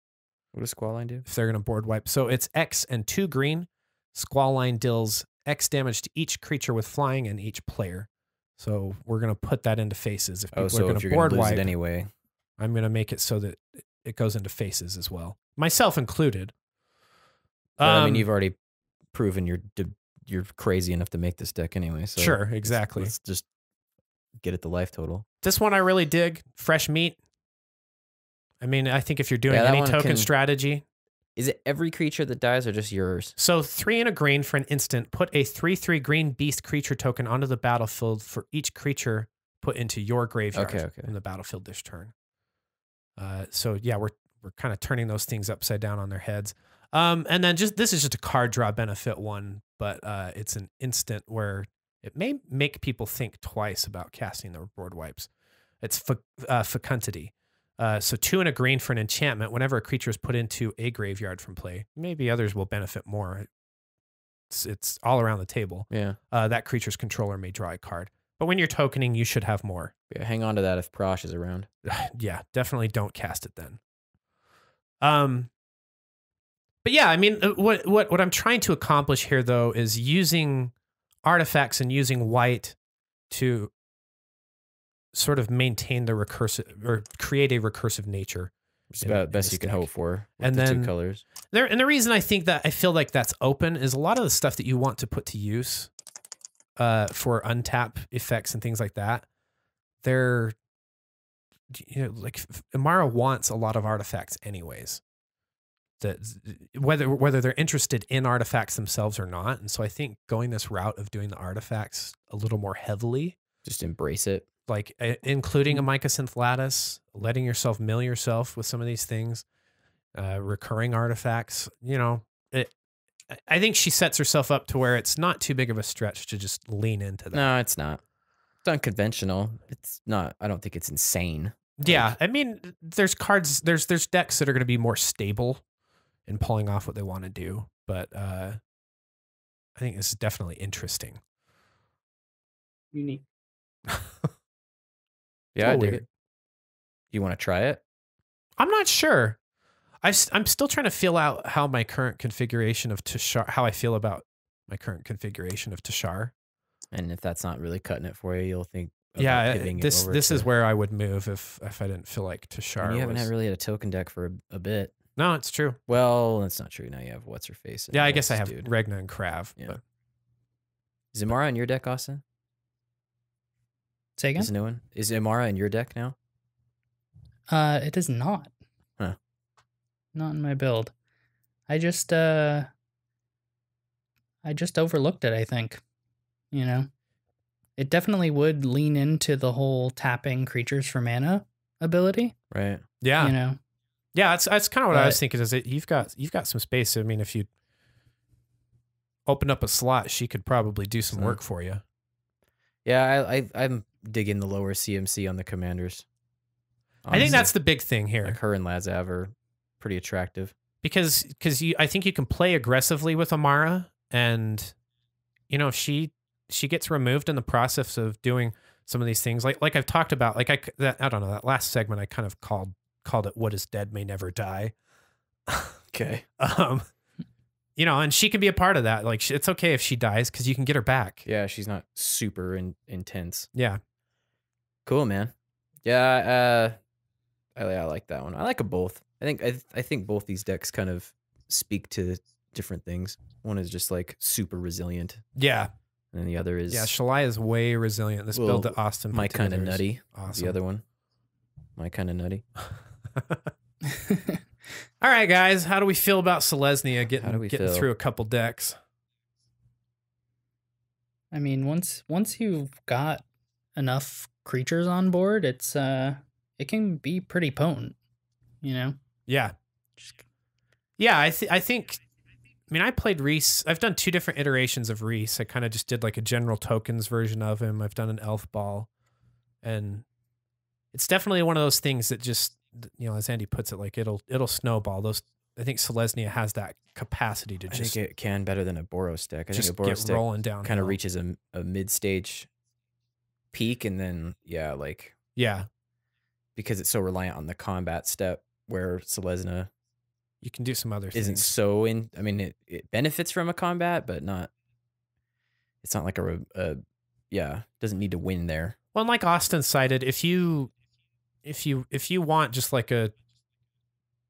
What does Squall Line do? If they're going to board wipe. So it's X and 2 green. Squall Line deals X damage to each creature with flying and each player. So we're going to put that into faces. If people are going to board wipe, anyway, I'm going to make it so that it goes into faces as well, myself included. I mean, you've already proven you're crazy enough to make this deck anyway. So sure, exactly. Let's just get it the life total. This one I really dig. Fresh meat. I mean, I think if you're doing any token strategy, Is it every creature that dies or just yours? So 3 and a green for an instant. Put a 3/3 green beast creature token onto the battlefield for each creature put into your graveyard from the battlefield this turn. So yeah, we're kind of turning those things upside down on their heads. And then this is just a card draw benefit one, but it's an instant where it may make people think twice about casting their board wipes. It's fecundity. So 2 and a green for an enchantment. Whenever a creature is put into a graveyard from play, maybe others will benefit more. It's all around the table. Yeah. That creature's controller may draw a card. But when you're tokening, you should have more. Yeah, hang on to that if Prosh is around. Yeah, definitely don't cast it then. But yeah, I mean, what I'm trying to accomplish here, though, is using artifacts and using white to sort of maintain the recursive or create a recursive nature. It's about best you can hope for with and the then 2 colors. And the reason I think that I feel like that's open is a lot of the stuff that you want to put to use for untap effects and things like that. They're, like Amara wants a lot of artifacts anyways. That whether they're interested in artifacts themselves or not. And so I think going this route of doing the artifacts a little more heavily, just embrace it. Like including a Mycosynth Lattice, letting yourself mill yourself with some of these things, recurring artifacts, I think she sets herself up to where it's not too big of a stretch to just lean into that. No, it's not. It's unconventional. It's not, I don't think it's insane. Yeah. I mean, there's cards, there's decks that are going to be more stable in pulling off what they want to do. But I think this is definitely interesting. Unique. Yeah, I dig it. You want to try it? I'm not sure. I'm still trying to feel out how my current configuration of Tashar, how I feel about my current configuration of Tashar. And if that's not really cutting it for you, you'll think. This is where I would move if I didn't feel like Tashar. And you haven't really had a token deck for a bit. No, it's true. Well, that's not true. Now you have what's her face. Yeah, I guess I have Regna and Krav. Yeah. But. Is Emmara in your deck, Austin? Say again? Is a new one? Is Emmara in your deck now? It is not. Huh. Not in my build. I just overlooked it, I think. It definitely would lean into the whole tapping creatures for mana ability. Right. Yeah. Yeah, that's kind of what I was thinking, is that you've got some space. I mean, if you open up a slot, she could probably do some work for you. Yeah, I'm digging the lower CMC on the commanders. Honestly. I think that's the big thing here. Like her and Lazav are pretty attractive. Because I think you can play aggressively with Amara, and if she gets removed in the process of doing some of these things, like I've talked about, like I don't know, that last segment I kind of called it "What is dead may never die." Okay. And she can be a part of that. Like, it's okay if she dies because you can get her back. Yeah, she's not super intense. Yeah. Cool, man. Yeah, I like that one. I like them both. I think both these decks kind of speak to different things. One is just like super resilient. Yeah. And then the other is Shalai is way resilient. This build that Austin my kind of nutty. Awesome. The other one, my kind of nutty. All right, guys. How do we feel about Selesnya getting through a couple decks? I mean, once you've got enough creatures on board, it can be pretty potent. Yeah. Yeah, I think. I mean, I played Reese. I've done 2 different iterations of Reese. I kind of just did like a general tokens version of him. I've done an elf ball, and it's definitely one of those things that just, as Andy puts it, like it'll snowball. I think Selesnya has that capacity to just. I think it can better than a Boros deck. I think a get Boros deck rolling down. Kind of reaches a mid-stage peak, and then yeah, because it's so reliant on the combat step, where Selesnya. You can do some other things. Isn't so in. I mean, it benefits from a combat, but not. It's not like doesn't need to win there. Well, and like Austin cited, if you want just like a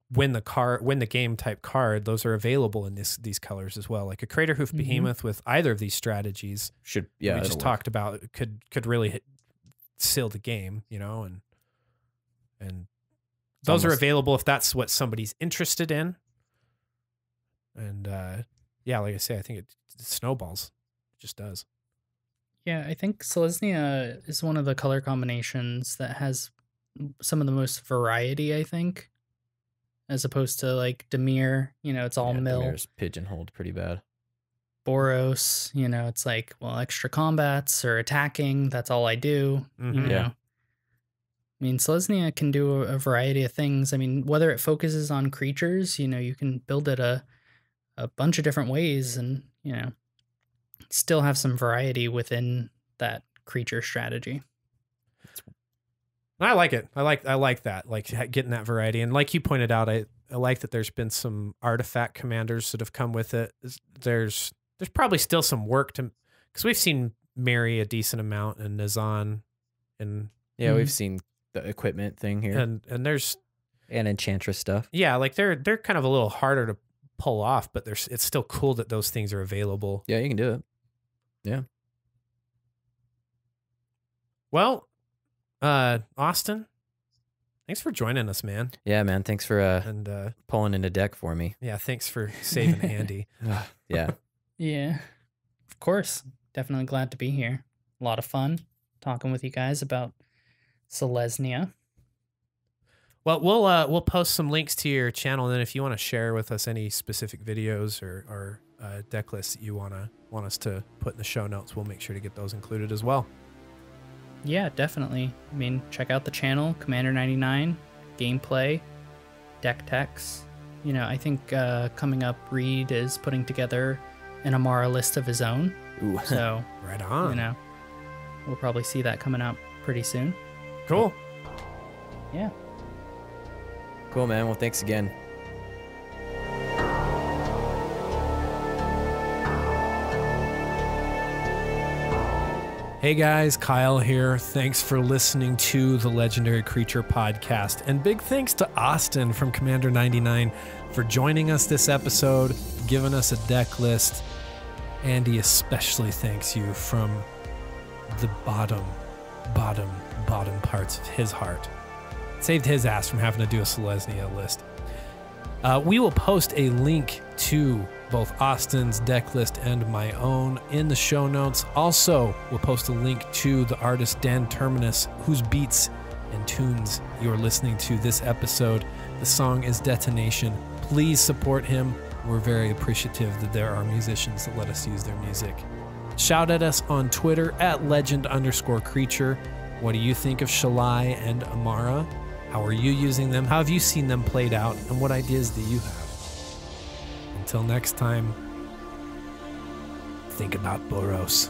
win the game type card, those are available in these colors as well. Like a Crater Hoof Behemoth with either of these strategies we just talked about could really seal the game, and those are available if that's what somebody's interested in. And yeah, like I say, I think it snowballs. It just does. Yeah, I think Selesnya is one of the color combinations that has some of the most variety, I think, as opposed to like Dimir, it's all mill. Dimir's pigeonholed pretty bad. Boros, it's like, well, extra combats or attacking, that's all I do. Yeah. I mean, Selesnya can do a variety of things. I mean, whether it focuses on creatures, you can build it a bunch of different ways and, still have some variety within that creature strategy. I like it. I like that, like getting that variety. And like you pointed out, I like that there's been some artifact commanders that have come with it. There's probably still some work to, because we've seen Mary a decent amount and Nazan and we've seen the equipment thing here and there's Enchantress stuff. Yeah, like they're kind of a little harder to pull off, but it's still cool that those things are available. Yeah, you can do it. Yeah. Well, Austin, thanks for joining us, man. Yeah, man. Thanks for pulling in a deck for me. Yeah, thanks for saving Andy. Yeah. Yeah. Of course. Definitely glad to be here. A lot of fun talking with you guys about Selesnya. Well, we'll post some links to your channel, and then if you want to share with us any specific videos or deck lists that you want us to put in the show notes, we'll make sure to get those included as well. Yeah, definitely. I mean, check out the channel, Commander 99, gameplay, deck techs. I think coming up, Reed is putting together an Amara list of his own. Ooh. So, right on. We'll probably see that coming out pretty soon. Cool. Yeah. Cool, man. Well, thanks again. Hey guys, Kyle here. Thanks for listening to the Legendary Creature Podcast. And big thanks to Austin from Commander 99 for joining us this episode, giving us a deck list. Andy especially thanks you from the bottom parts of his heart. Saved his ass from having to do a Selesnya list. We will post a link to both Austin's deck list and my own in the show notes. Also, we'll post a link to the artist Dan Terminus, whose beats and tunes you're listening to this episode. The song is Detonation. Please support him. We're very appreciative that there are musicians that let us use their music. Shout at us on Twitter at legend_creature. What do you think of Shalai and Amara? How are you using them? How have you seen them played out? And what ideas do you have? Until next time, think about Boros.